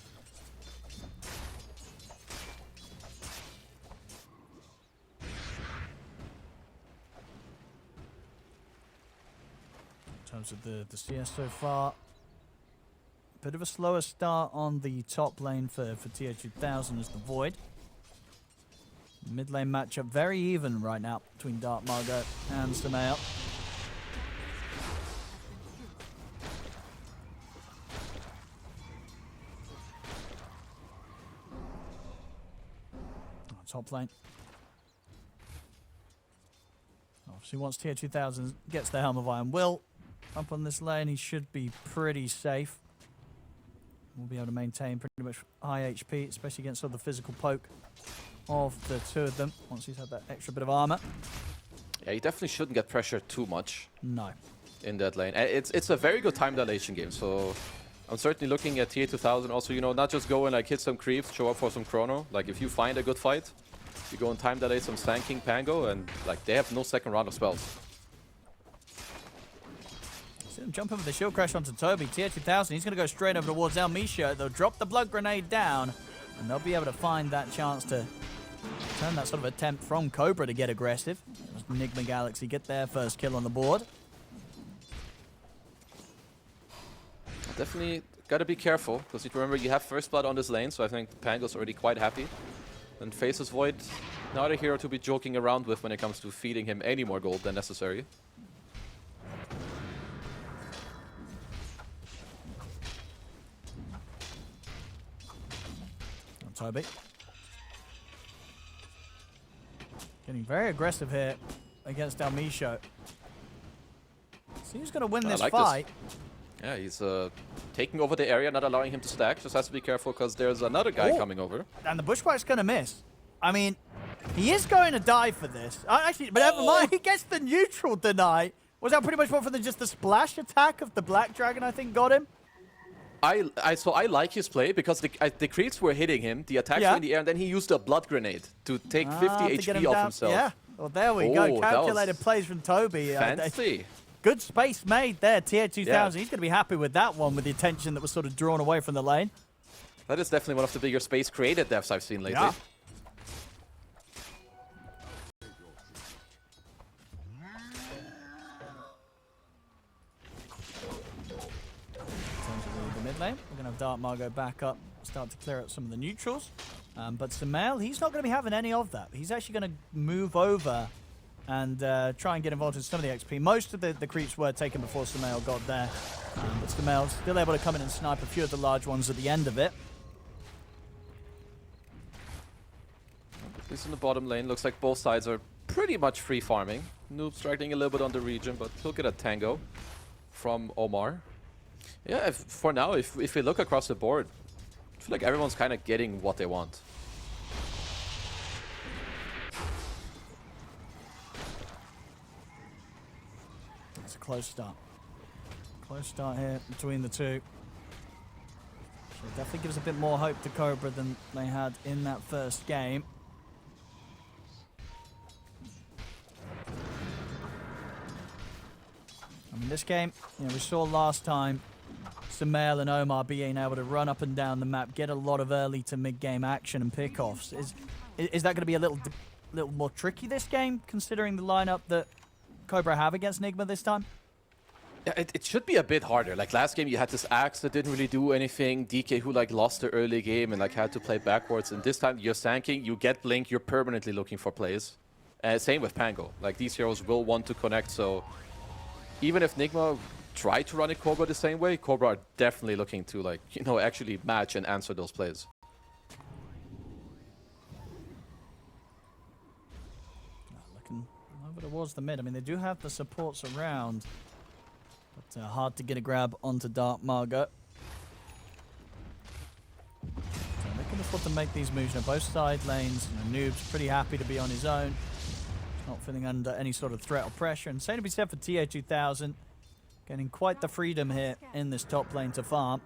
In terms of the CS so far, bit of a slower start on the top lane for TH2000 as the Void. Mid lane matchup very even right now between Dark Margot and Samael. Top lane. Obviously, once TH2000 gets the Helm of Iron Will up on this lane, he should be pretty safe. We'll be able to maintain pretty much high HP, especially against all the physical poke of the two of them, once he's had that extra bit of armor. Yeah, you definitely shouldn't get pressured too much. No. In that lane. It's a very good time dilation game, so I'm certainly looking at TA2000 also, you know, not just go and like hit some creeps, show up for some chrono. Like, if you find a good fight, you go and time delay some Sand King Pango, and like they have no second round of spells. See him jump over the shield crash onto Toby. TH2000, he's going to go straight over towards Elmisha. They'll drop the blood grenade down, and they'll be able to find that chance to turn that sort of attempt from Cobra to get aggressive. Nigma Galaxy get their first kill on the board. Definitely got to be careful, because you remember you have First Blood on this lane, so I think Pango's already quite happy. And Faceless Void, not a hero to be joking around with when it comes to feeding him any more gold than necessary. Toby. Getting very aggressive here against Elmisha. So who's going to win this fight? Yeah, he's taking over the area, not allowing him to stack. Just has to be careful because there's another guy coming over. And the Bushwhack's going to miss. I mean, he is going to die for this. Actually, but never mind. He gets the neutral deny. Was that pretty much more for just the splash attack of the Black Dragon, I think, got him? So I like his play because the creeps were hitting him, the attacks were in the air, and then he used a blood grenade to take 50 HP off himself. Yeah, well, there we go. Calculated plays from Toby. Fancy. Good space made there, TH2000. Yeah. He's going to be happy with that one, with the attention that was sort of drawn away from the lane. That is definitely one of the bigger space created deaths I've seen lately. Yeah. Mid lane. We're going to have Dark Margot back up, start to clear up some of the neutrals. But Samael, he's not going to be having any of that. He's actually going to move over and try and get involved in some of the XP. Most of the creeps were taken before Samael got there. But Samael's still able to come in and snipe a few of the large ones at the end of it. At least in the bottom lane, looks like both sides are pretty much free farming. Noob struggling a little bit on the region, but he'll get a tango from Omar. Yeah, for now, if we look across the board, I feel like everyone's kind of getting what they want. It's a close start. Close start here between the two. So it definitely gives a bit more hope to Cobra than they had in that first game. I mean, this game, you know, we saw last time Sumail and Omar being able to run up and down the map, get a lot of early to mid-game action and pickoffs. Is that going to be a little more tricky this game, considering the lineup that Cobra have against Nigma this time? Yeah, it should be a bit harder. Like last game, you had this Axe that didn't really do anything. DK who like lost the early game and like had to play backwards. And this time, you're Sanking, you get Blink, you're permanently looking for plays. Same with Pango. Like these heroes will want to connect, so even if Nigma try to run a Cobra the same way, Cobra are definitely looking to like, you know, actually match and answer those plays. Looking over towards the mid. I mean, they do have the supports around, but hard to get a grab onto Dark Margot. So they can afford to make these moves. You know, both side lanes. You know, Noob's pretty happy to be on his own. Not feeling under any sort of threat or pressure. And same to be said for TA2000. Getting quite the freedom here in this top lane to farm.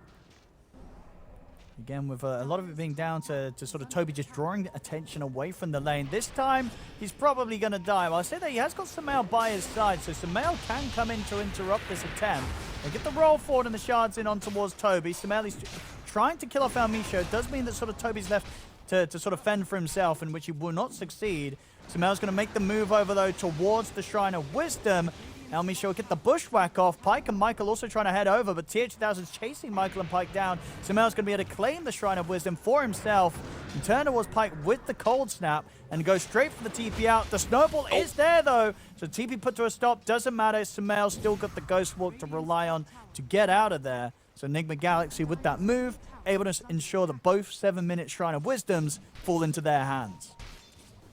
Again, with a lot of it being down to sort of Toby just drawing attention away from the lane. This time, he's probably going to die. Well, I say that he has got Sumail by his side, so Sumail can come in to interrupt this attempt. They get the roll forward and the shards in on towards Toby. Sumail is trying to kill off Almisho. It does mean that sort of Toby's left to sort of fend for himself, in which he will not succeed. Sumail's going to make the move over, though, towards the Shrine of Wisdom. Almisho will get the bushwhack off. Pike and Michael also trying to head over, but TA2000's chasing Michael and Pike down. Sumail's going to be able to claim the Shrine of Wisdom for himself and turn towards Pike with the cold snap and go straight for the TP out. The snowball is there, though, so TP put to a stop. Doesn't matter. Sumail still got the Ghost Walk to rely on to get out of there. So Nigma Galaxy with that move, able to ensure that both 7-minute Shrine of Wisdoms fall into their hands.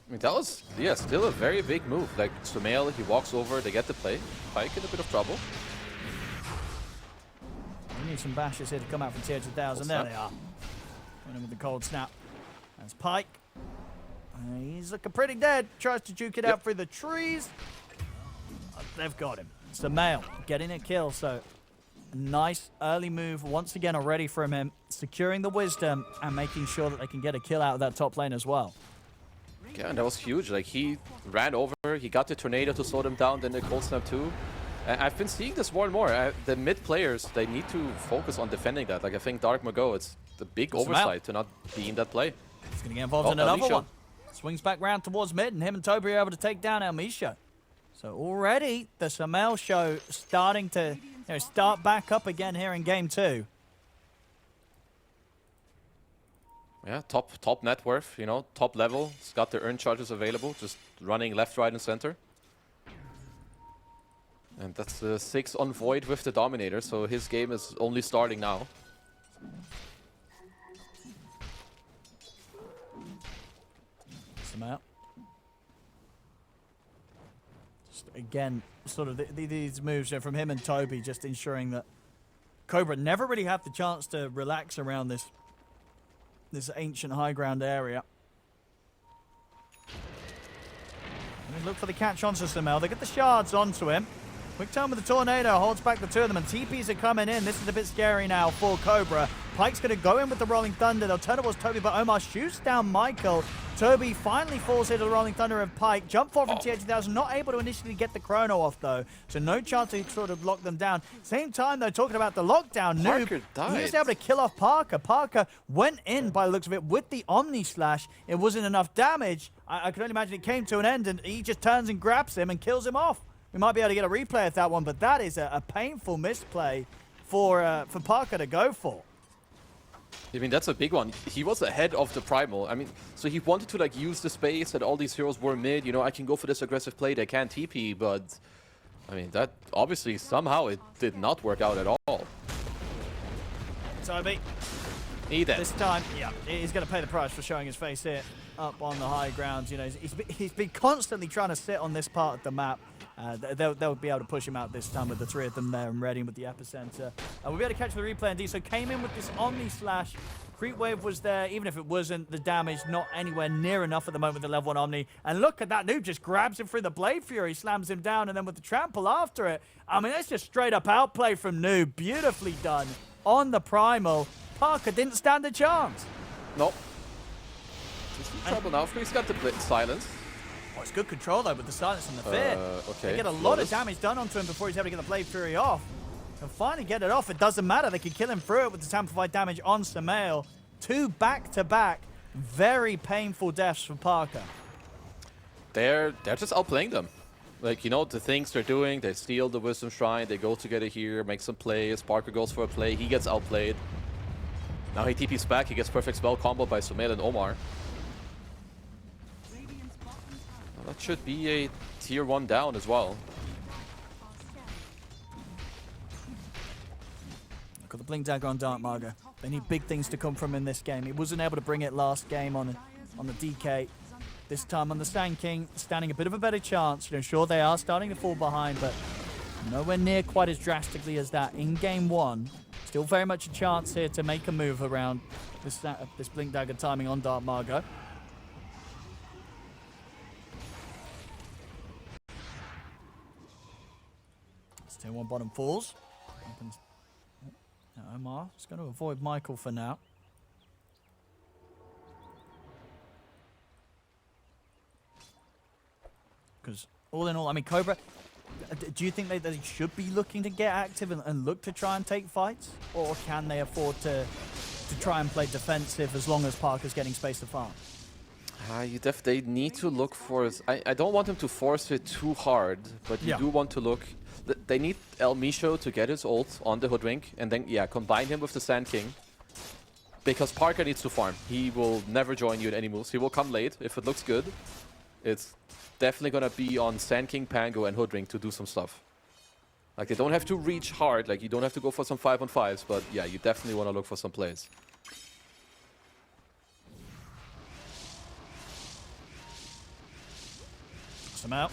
I mean, that was, yeah, still a very big move. Like, Sumail, he walks over, they get the play. Pike in a bit of trouble. We need some bashes here to come out from TA2000. There they are. Going in with the cold snap. That's Pike. He's looking pretty dead. Tries to juke it out through the trees. They've got him. Sumail getting a kill, so a nice early move once again already from him. Securing the Wisdom and making sure that they can get a kill out of that top lane as well. Yeah, and that was huge. Like, he ran over, he got the tornado to slow them down, then the cold snap too. And I've been seeing this more and more. The mid players, they need to focus on defending that. Like, I think Dark Mago, it's the big oversight to not be in that play. He's going to get involved in another one. Swings back round towards mid, and him and Toby are able to take down Almisho. So already, the Sumail show starting to start back up again here in game 2. Yeah, top net worth, you know, top level. It's got the earn charges available, just running left, right, and center. And that's 6 on Void with the Dominator, so his game is only starting now. Sumail. Just again, sort of these moves from him and Toby, just ensuring that Cobra never really have the chance to relax around this ancient high ground area. And they look for the catch onto Sumail. They get the shards onto him. Quick turn with the tornado, holds back the two of them, and TPs are coming in. This is a bit scary now for Cobra. Pike's going to go in with the Rolling Thunder. They'll turn towards Toby, but Omar shoots down Michael. Toby finally falls into the Rolling Thunder of Pike. Jump forward from TA2000, not able to initially get the chrono off, though. So no chance to sort of lock them down. Same time, though, talking about the lockdown, Noob, he was able to kill off Parker. Parker went in, by the looks of it, with the Omni Slash. It wasn't enough damage. I can only imagine it came to an end, and he just turns and grabs him and kills him off. We might be able to get a replay of that one, but that is a painful misplay for Parker to go for. I mean, that's a big one. He was ahead of the Primal. I mean, so he wanted to like use the space that all these heroes were mid. You know, I can go for this aggressive play. They can't TP, but I mean, that obviously somehow it did not work out at all. Toby. This time, yeah, he's going to pay the price for showing his face here up on the high ground. You know, he's been constantly trying to sit on this part of the map. They'll be able to push him out this time with the 3 of them there and ready with the epicenter. We'll be able to catch the replay indeed. So came in with this Omni Slash. Creep Wave was there, even if it wasn't, the damage not anywhere near enough at the moment with the level 1 Omni. And look at that, Noob just grabs him through the Blade Fury, slams him down, and then with the trample after it. I mean, that's just straight up outplay from Noob. Beautifully done on the Primal. Parker didn't stand a chance. Nope. He's in trouble now. He's got the silence. Oh, it's good control though with the silence and the fear. Okay. They get a lot of damage done onto him before he's able to get the Blade Fury off. He'll finally get it off. It doesn't matter. They can kill him through it with this amplified damage on Samael. 2 back-to-back. Very painful deaths for Parker. They're just outplaying them. Like, you know, the things they're doing, they steal the Wisdom Shrine, they go together here, make some plays. Parker goes for a play, he gets outplayed. Now he TP's back, he gets perfect spell combo by Samael and Omar. Well, that should be a tier 1 down as well. Got the Blink Dagger on Dark Margo. They need big things to come from in this game. He wasn't able to bring it last game on the DK. This time on the Sand King, standing a bit of a better chance. You know, sure, they are starting to fall behind, but nowhere near quite as drastically as that in game 1. Still very much a chance here to make a move around this Blink Dagger timing on Dark Margo. Tier 1 bottom falls. Now Omar is going to avoid Michael for now. Because all in all, I mean, Cobra, do you think they should be looking to get active and look to try and take fights? Or can they afford to try and play defensive as long as Parker's getting space to farm? They need to look for... I don't want them to force it too hard, but you do want to look... They need El Misho to get his ult on the Hoodwink, and then, yeah, combine him with the Sand King. Because Parker needs to farm. He will never join you in any moves. He will come late if it looks good. It's definitely going to be on Sand King, Pango, and Hoodwink to do some stuff. Like, they don't have to reach hard. Like, you don't have to go for some 5-on-5s, but yeah, you definitely want to look for some plays. Some out.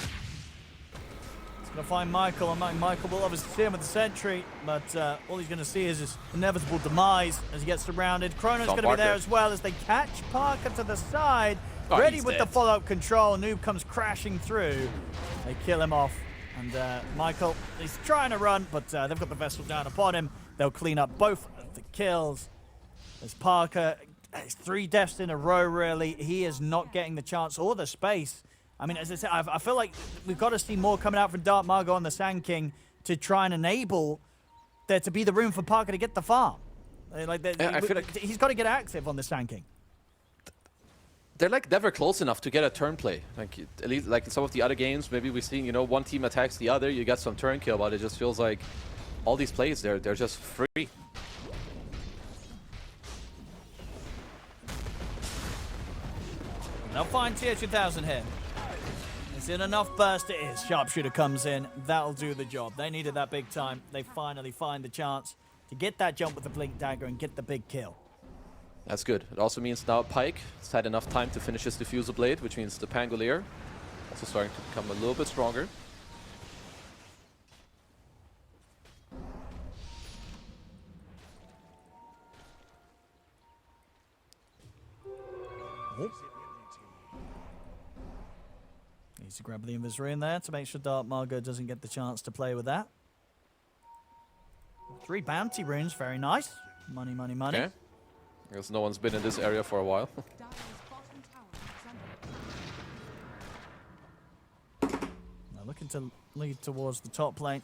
He's going to find Michael, and Michael will obviously see him with the sentry, but all he's going to see is his inevitable demise as he gets surrounded. Chrono's going to be there as well as they catch Parker to the side, ready with the follow-up control. Noob comes crashing through. They kill him off, and Michael, he's trying to run, but they've got the vessel down upon him. They'll clean up both of the kills. As Parker, it's 3 deaths in a row, really. He is not getting the chance or the space. I mean, as I said, I feel like we've got to see more coming out from Dark Margo on the Sand King to try and enable there to be the room for Parker to get the farm. Like, I feel like he's got to get active on the Sand King. They're like never close enough to get a turn play. Like, at least like in some of the other games, maybe we've seen, you know, one team attacks the other, you get some turn kill, but it just feels like all these plays, they're just free. They'll find tier 2000 here. It's in enough burst, it is. Sharpshooter comes in, that'll do the job. They needed that big time. They finally find the chance to get that jump with the Blink Dagger and get the big kill. That's good. It also means now Pyke has had enough time to finish his Diffuser Blade, which means the Pangolier also starting to become a little bit stronger. Needs to grab the Invisary in there to make sure Dark Margo doesn't get the chance to play with that. 3 bounty runes, very nice. Money, money, money. Okay. I guess no one's been in this area for a while. They're looking to lead towards the top lane.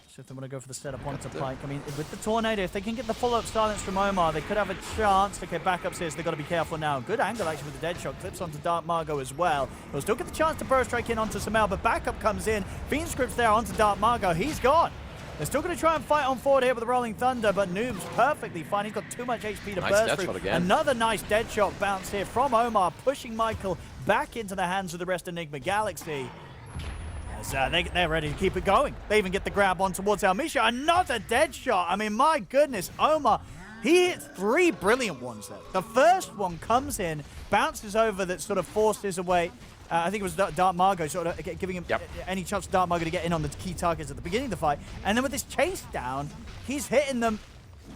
So if they want to go for the setup onto Pyke, I mean, with the Tornado, if they can get the follow-up silence from Omar, they could have a chance. Okay, backups here, so they've got to be careful now. Good angle, actually, with the dead shot. Clips onto Dark Margo as well. They'll still get the chance to burst strike in onto Samael, but backup comes in. Fiend Script's there onto Dark Margo. He's gone. They're still going to try and fight on forward here with the Rolling Thunder, but Noob's perfectly fine. He's got too much HP to burst through. Another nice dead shot bounce here from Omar, pushing Michael back into the hands of the rest of Nigma Galaxy. They're ready to keep it going. They even get the grab on towards Almisha. Another dead shot. I mean, my goodness, Omar, he hits 3 brilliant ones there. The first one comes in, bounces over, that sort of forces away I think it was Dark Margot sort of giving him any chance for Dark Margot to get in on the key targets at the beginning of the fight. And then with this chase down, he's hitting them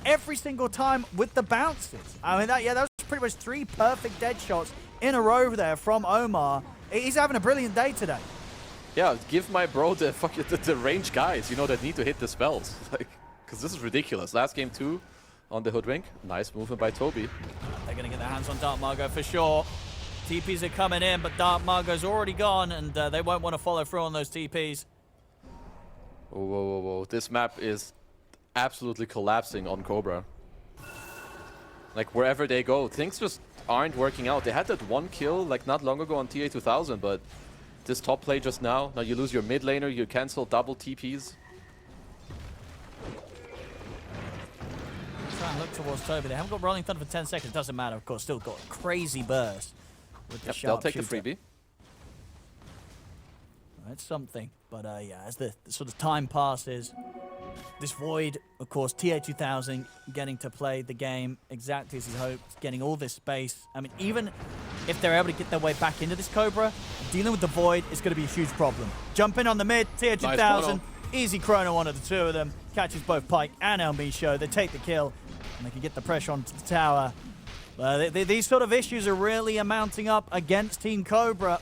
every single time with the bounces. I mean, that was pretty much 3 perfect dead shots in a row there from Omar. He's having a brilliant day today. Yeah, give my bro the range guys, you know, that need to hit the spells. Like, because this is ridiculous. Last game too, on the Hoodwink. Nice movement by Toby. They're going to get their hands on Dark Margot for sure. TPs are coming in, but Dark Margot's already gone, and they won't want to follow through on those TPs. Whoa, whoa, whoa, whoa. This map is absolutely collapsing on Cobra. Like, wherever they go, things just aren't working out. They had that 1 kill, like, not long ago on TA 2000, but this top play just now you lose your mid laner, you cancel double TPs. Try and look towards Toby. They haven't got Rolling Thunder for 10 seconds. Doesn't matter, of course. Still got a crazy burst with the They'll take the sharpshooter. freebie. It's something. But yeah, as the sort of time passes, this Void, of course, TA 2000 getting to play the game exactly as he hoped, getting all this space. I mean, even if they're able to get their way back into this Cobra, dealing with the Void is going to be a huge problem. Jump in on the mid, TA 2000, easy chrono onto the 2 of them, catches both Pyke and Elmisho. They take the kill, and they can get the pressure onto the tower. These sort of issues are really mounting up against Team Cobra.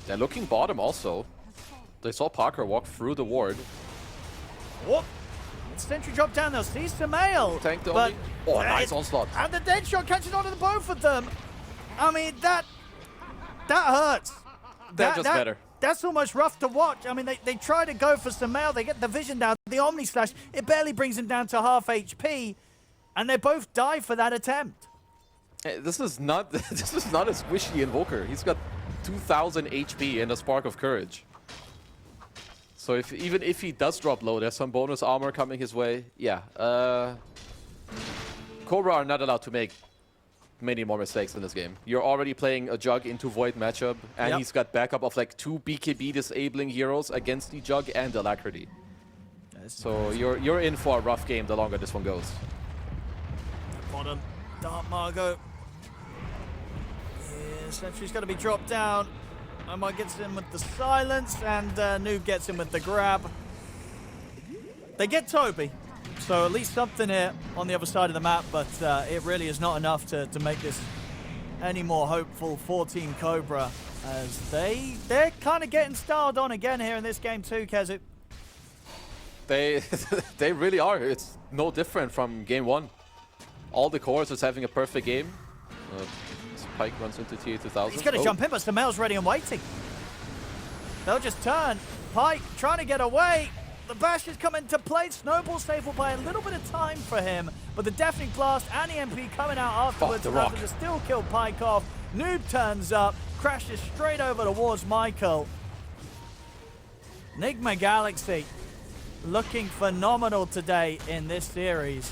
They're looking bottom also. They saw Parker walk through the ward. Whoop! Sentry drop down, they'll see Samael. Tanked but only. Oh, nice onslaught. And the dead shot catches onto the both of them. I mean, that hurts. They're just better. That's almost rough to watch. I mean, they try to go for Samael. They get the vision down. The Omni Slash, it barely brings him down to half HP. And they both die for that attempt. Hey, this is not a squishy invoker. He's got 2,000 HP and a Spark of Courage. So even if he does drop low, there's some bonus armor coming his way. Yeah. Cobra are not allowed to make many more mistakes in this game. You're already playing a Jug into Void matchup, and he's got backup of like 2 BKB disabling heroes against the Jug and Alacrity. So you're in for a rough game the longer this one goes. Bottom, Dark Margot. Yeah, Sentry's got to be dropped down. Omar gets in with the silence, and Noob gets in with the grab. They get Toby, so at least something here on the other side of the map, but it really is not enough to make this any more hopeful for Team Cobra, as they're kind of getting styled on again here in this game too, Kezu. They really are. It's no different from game 1. All the cores is having a perfect game. Pyke runs into TA 2000. He's going to jump in, but Samael's ready and waiting. They'll just turn. Pyke trying to get away. The bash is coming to play. Snowball save will buy a little bit of time for him, but the Deafening Blast and EMP coming out afterwards the rock. to still kill Pyke off. Noob turns up, crashes straight over towards Michael. Nigma Galaxy looking phenomenal today in this series.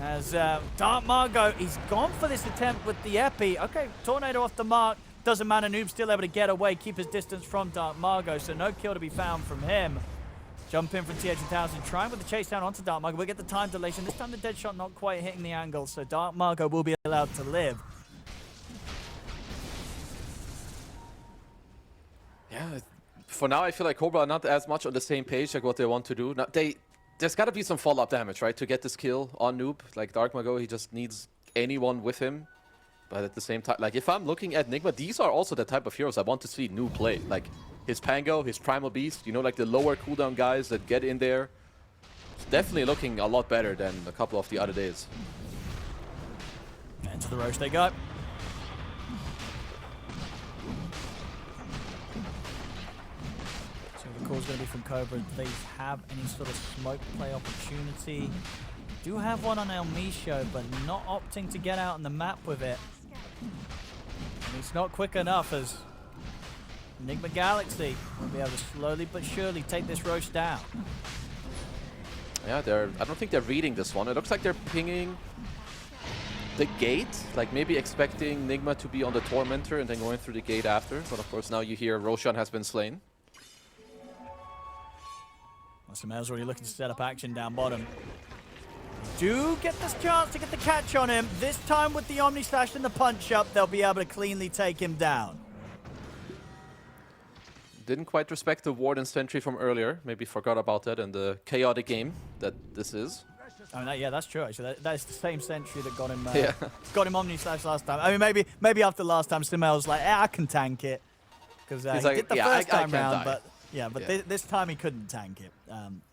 As Dark Margot, he's gone for this attempt with the Epi. Okay, Tornado off the mark. Doesn't matter, Noob's still able to get away, keep his distance from Dark Margot, so no kill to be found from him. Jump in from TA2000, trying with the chase down onto Dark Margot. We'll get the time dilation. This time the dead shot not quite hitting the angle, so Dark Margot will be allowed to live. Yeah, for now I feel like Cobra are not as much on the same page like what they want to do. Now, there's got to be some follow-up damage, right, to get this kill on Noob. Like Dark Margot, he just needs anyone with him. But at the same time, like if I'm looking at Nigma, these are also the type of heroes I want to see Noob play. Like his Pango, his Primal Beast, you know, like the lower cooldown guys that get in there. It's definitely looking a lot better than a couple of the other days. Into the Roche they go. So the call's going to be from Cobra. Do they have any sort of smoke play opportunity? Do have one on Elmisho, but not opting to get out on the map with it. And it's not quick enough, as Nigma Galaxy will be able to slowly but surely take this Roche down. Yeah, I don't think they're reading this one. It looks like they're pinging the gate, like maybe expecting Nigma to be on the Tormentor and then going through the gate after. But of course now you hear Roshan has been slain. Samael's already looking to set up action down bottom. Do get this chance to get the catch on him. This time with the Omni Slash and the punch up, they'll be able to cleanly take him down. Didn't quite respect the ward and sentry from earlier. Maybe forgot about that in the chaotic game that this is. I mean, yeah, that's true. Actually, that's the same sentry that got him. Yeah. Got him Omni-Slash last time. I mean, maybe after last time, Simel's like, I can tank it, because he like, did the yeah, first I time can't round, die. but yeah, but this time he couldn't tank it.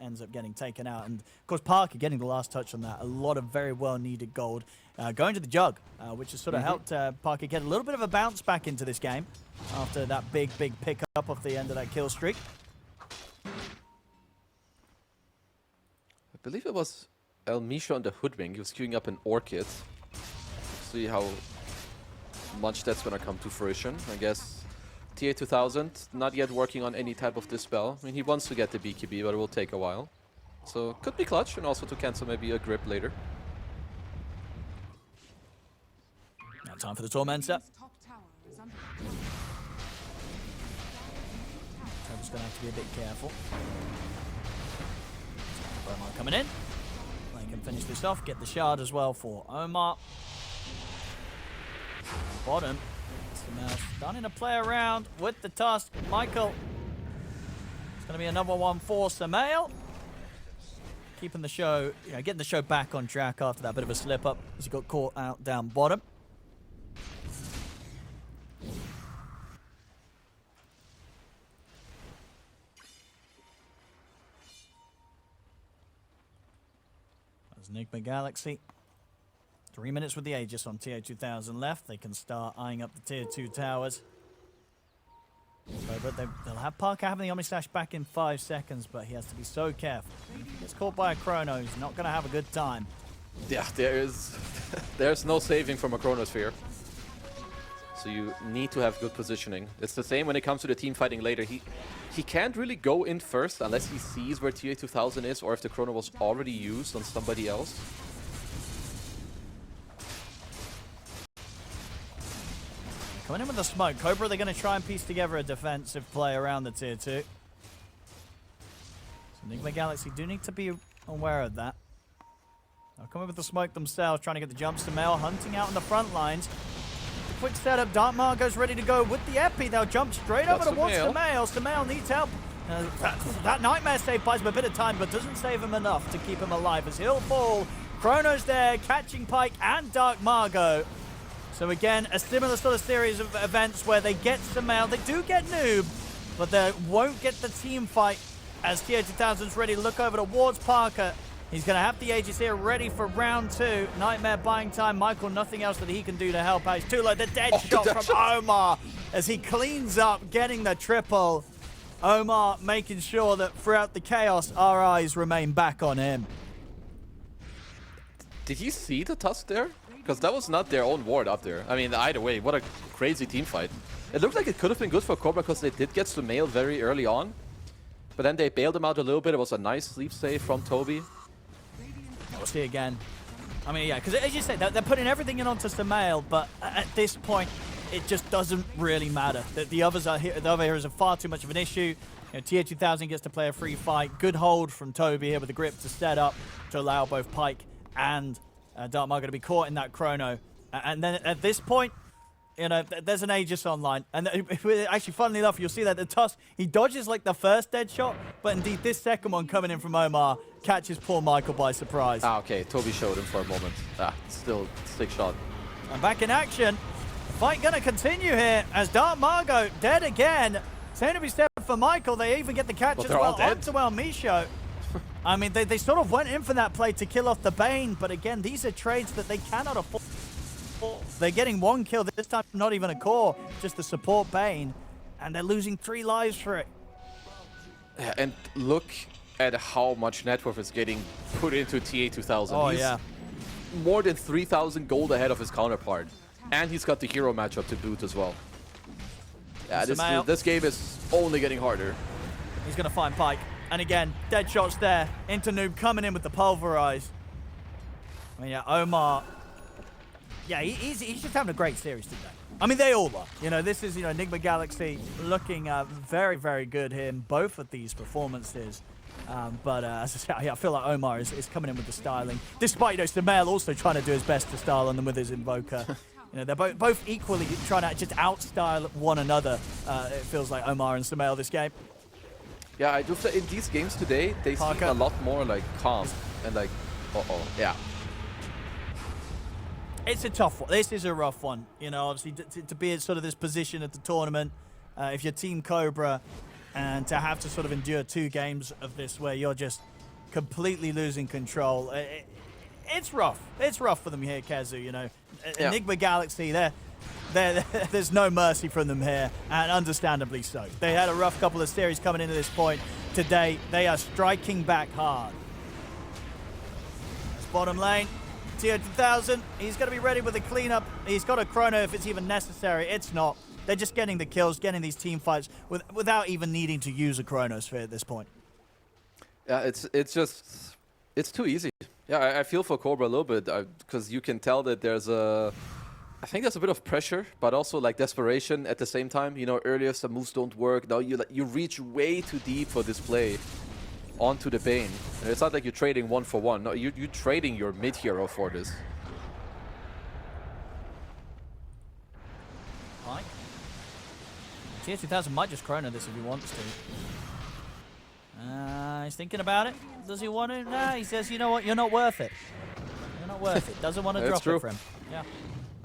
Ends up getting taken out, and of course Parker getting the last touch on that. A lot of very well needed gold going to the jug, which has sort of helped Parker get a little bit of a bounce back into this game after that big pick up off the end of that kill streak. I believe it was El Misha on the Hoodwink. He was queuing up an Orchid. See how much that's going to come to fruition. I guess TA 2000 not yet working on any type of Dispel. I mean, he wants to get the BKB, but it will take a while. So could be clutch, and also to cancel maybe a grip later. Now time for the Tormentor. Top tower is under attack. Trevor's going to have to be a bit careful. Omar coming in. They can finish this off, get the shard as well for Omar. Bottom. Now starting to play around with the tusk. Michael. It's going to be another one for Samael. Keeping the show, getting the show back on track after that bit of a slip up as he got caught out down bottom. There's Nigma Galaxy. 3 minutes with the Aegis on Tier 2000 left. They can start eyeing up the Tier 2 towers. But they'll have Parker having the Omni-Slash back in 5 seconds, but he has to be so careful. If he gets caught by a Chrono, he's not going to have a good time. Yeah, there's no saving from a Chronosphere. So you need to have good positioning. It's the same when it comes to the team fighting later. He can't really go in first unless he sees where TA 2000 is, or if the Chrono was already used on somebody else. Coming in with the smoke. Cobra, they're going to try and piece together a defensive play around the Tier 2. So Nigma Galaxy do need to be aware of that. They'll come in with the smoke themselves, trying to get the jumps to Mel, hunting out on the front lines. Quick setup. Dark Margot's ready to go with the Epi. They'll jump straight over towards Samael. Samael needs help. That Nightmare save buys him a bit of time, but doesn't save him enough to keep him alive as he'll fall. Chrono's there, catching Pike and Dark Margot. So again, a similar sort of series of events where they get Samael. They do get Noob, but they won't get the team fight as TA 2000's ready to look over towards Parker. He's going to have the Aegis here ready for round 2. Nightmare buying time. Michael, nothing else that he can do to help out. He's too low. The dead shot from Omar as he cleans up, getting the triple. Omar making sure that throughout the chaos, our eyes remain back on him. Did you see the tusk there? Because that was not their own ward up there. I mean, either way, what a crazy team fight. It looked like it could have been good for Cobra because they did get Sumail very early on. But then they bailed him out a little bit. It was a nice sleep save from Toby. We'll see again. I mean, yeah, because as you said, they're putting everything in onto Samael, but at this point, it just doesn't really matter. The others are here. The other heroes are far too much of an issue. Tier 2000 gets to play a free fight. Good hold from Toby here with the grip to set up to allow both Pike and Dark Margot to be caught in that Chrono. And then at this point, there's an Aegis online. And actually, funnily enough, you'll see that the Tusk, he dodges like the first dead shot, but indeed this second one coming in from Omar catches poor Michael by surprise. Ah, okay. Toby showed him for a moment. Still stick shot. And back in action. The fight going to continue here as Dark Margot dead again. Same to be said for Michael. They even get the catch as well onto El Misho. I mean, they sort of went in for that play to kill off the Bane, but again, these are trades that they cannot afford. They're getting 1 kill this time, not even a core, just the support Bane, and they're losing 3 lives for it. Yeah, and look at how much net worth is getting put into TA 2000. Oh, He's yeah. more than 3,000 gold ahead of his counterpart. And he's got the hero matchup to boot as well. Yeah, this game is only getting harder. He's going to find Pike. And again, dead shots there. Into Noob coming in with the Pulverize. I mean, yeah, Omar. Yeah, he's just having a great series today. I mean, they all are. This is, Nigma Galaxy looking very, very good here in both of these performances. But as I say, I feel like Omar is coming in with the styling. Despite, Samael also trying to do his best to style on them with his Invoker. You know, they're both equally trying to just outstyle one another. It feels like Omar and Sumail this game. Yeah, I do feel in these games today, they seem Parker. a lot more like calm and like, yeah. It's a tough one. This is a rough one. You know, obviously to be in sort of this position at the tournament, if you're Team Cobra, and to have to sort of endure 2 games of this where you're just completely losing control. It's rough. It's rough for them here, Kazu, you know. Yeah. Nigma Galaxy, there's no mercy from them here, and understandably so. They had a rough couple of series coming into this point. Today, they are striking back hard. That's bottom lane. TO2000, he's going to be ready with a cleanup. He's got a chrono if it's even necessary. It's not. They're just getting the kills, getting these team fights without even needing to use a chronosphere at this point. Yeah, it's too easy. Yeah, I feel for Cobra a little bit because you can tell that I think there's a bit of pressure, but also like desperation at the same time. You know, earlier some moves don't work. Now you reach way too deep for this play onto the Bane. And it's not like you're trading 1 for 1. No, you're trading your mid hero for this. Right. TO2000 might just chrono this if he wants to. He's thinking about it. Does he want to? Nah, he says, you know what, you're not worth it. You're not worth it. Doesn't want to drop true. it for him. Yeah.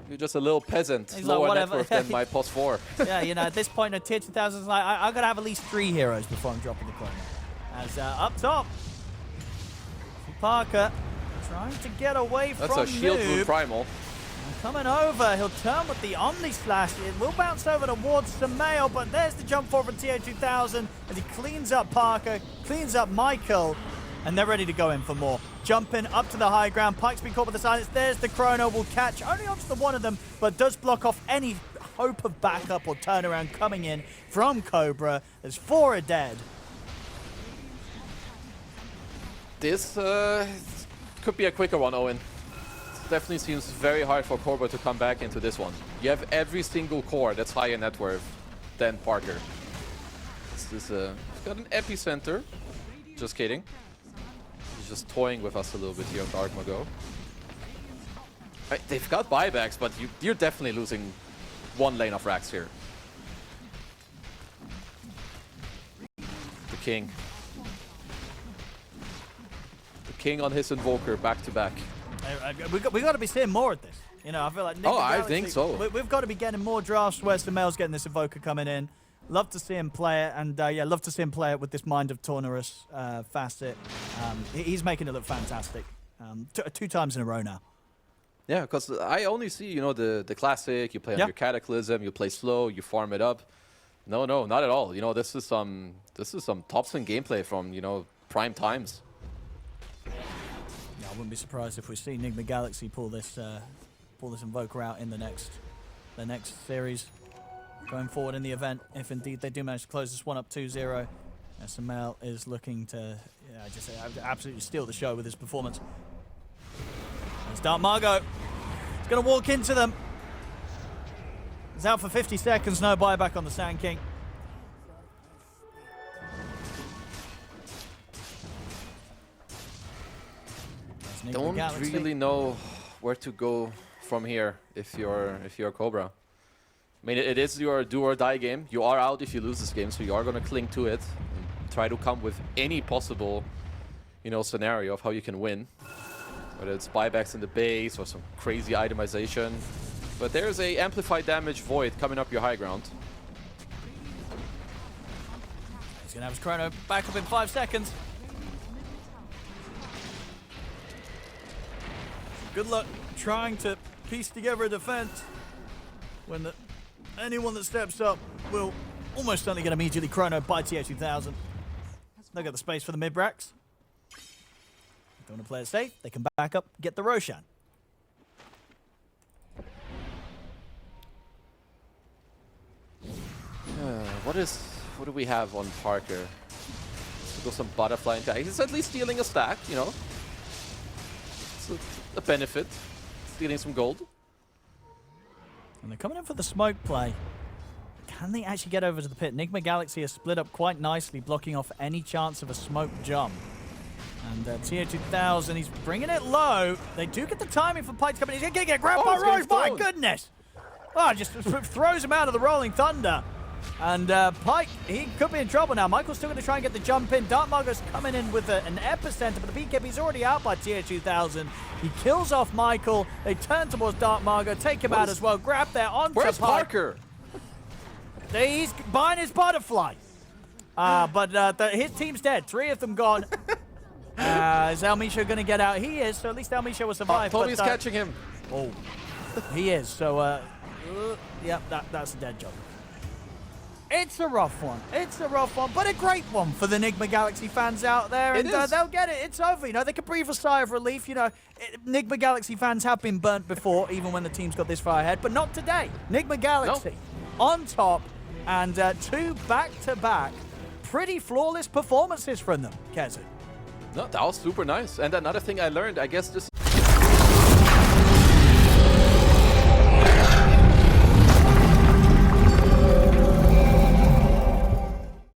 You're just a little peasant, He's like, lower net whatever. worth than my plus 4. Yeah, you know, at this point, TO2000 is like, I got to have at least 3 heroes before I'm dropping the chrono. As up top, Parker trying to get away That's from a shield Noob. move primal. Coming over, he'll turn with the Omni Slash. It will bounce over towards Sumail, but there's the jump forward from TO2000 as he cleans up Parker, cleans up Michael, and they're ready to go in for more. Jumping up to the high ground, Pike's been caught with the silence. There's the chrono, will catch only onto the one of them, but does block off any hope of backup or turnaround coming in from Cobra. There's 4 are dead. This could be a quicker one, Owen. Definitely seems very hard for Cobra to come back into this one. You have every single core that's higher net worth than Parker. He's got an epicenter. Just kidding. He's just toying with us a little bit here on Dark Mago. Right, they've got buybacks, but you're definitely losing 1 lane of racks here. The King. The King on his Invoker back to back. We got to be seeing more of this. You know, I feel like Nigma I Galaxy, think so. We've got to be getting more drafts where Sumail's getting this Invoker coming in. Love to see him play it, and yeah, love to see him play it with this Mind of Tornerus facet. He's making it look fantastic. 2 times in a row now. Yeah, because I only see, you know, the classic. You play on your Cataclysm, you play slow, you farm it up. No, not at all. You know, this is some top-spin gameplay from, you know, prime times. Yeah, I wouldn't be surprised if we see Nigma Galaxy pull this Invoker out in the next series going forward in the event, if indeed they do manage to close this one up 2-0. Sumail is looking to just absolutely steal the show with his performance. Let's start Margot. He's going to walk into them. He's out for 50 seconds, no buyback on the Sand King. Don't really know where to go from here if you're Cobra. I mean, it is your do or die game. You are out if you lose this game, so you are going to cling to it and try to come with any possible, you know, scenario of how you can win. Whether it's buybacks in the base or some crazy itemization. But there's a amplified damage void coming up your high ground. He's going to have his chrono back up in 5 seconds. Good luck trying to piece together a defense when anyone that steps up will almost certainly get immediately chronoed by TO2000. They've got the space for the mid-racks. If they want to play it safe, they can back up, get the Roshan. What do we have on Parker? Let's go some butterfly attack. He's at least stealing a stack, you know. It's a benefit. Stealing some gold. And they're coming in for the smoke play. Can they actually get over to the pit? Nigma Galaxy is split up quite nicely, blocking off any chance of a smoke jump. And TO2000, he's bringing it low. They do get the timing for Pike to come in. He's going to get grabbed Oh, by he's getting Roche. My thrown. goodness. Oh, just throws him out of the Rolling Thunder. And Pike, he could be in trouble now. Michael's still going to try and get the jump in. Dark Margo's coming in with an epicenter, but the BKB he's already out by TO2000. He kills off Michael. They turn towards Dark Margo, take him out as well. Grab there onto Where's Pike. Parker? He's buying his butterfly. But his team's dead. 3 of them gone. Is Almisha going to get out? He is, so at least Almisha will survive. Tommy's catching him. Oh, he is. So, yep, that's a dead job. It's a rough one. It's a rough one, but a great one for the Nigma Galaxy fans out there. It And is. they'll get it. It's over. You know, they can breathe a sigh of relief. You know, Nigma Galaxy fans have been burnt before, even when the team's got this far ahead, but not today. Nigma Galaxy on top, and 2 back-to-back pretty flawless performances from them, Kezi. No, that was super nice. And another thing I learned, I guess this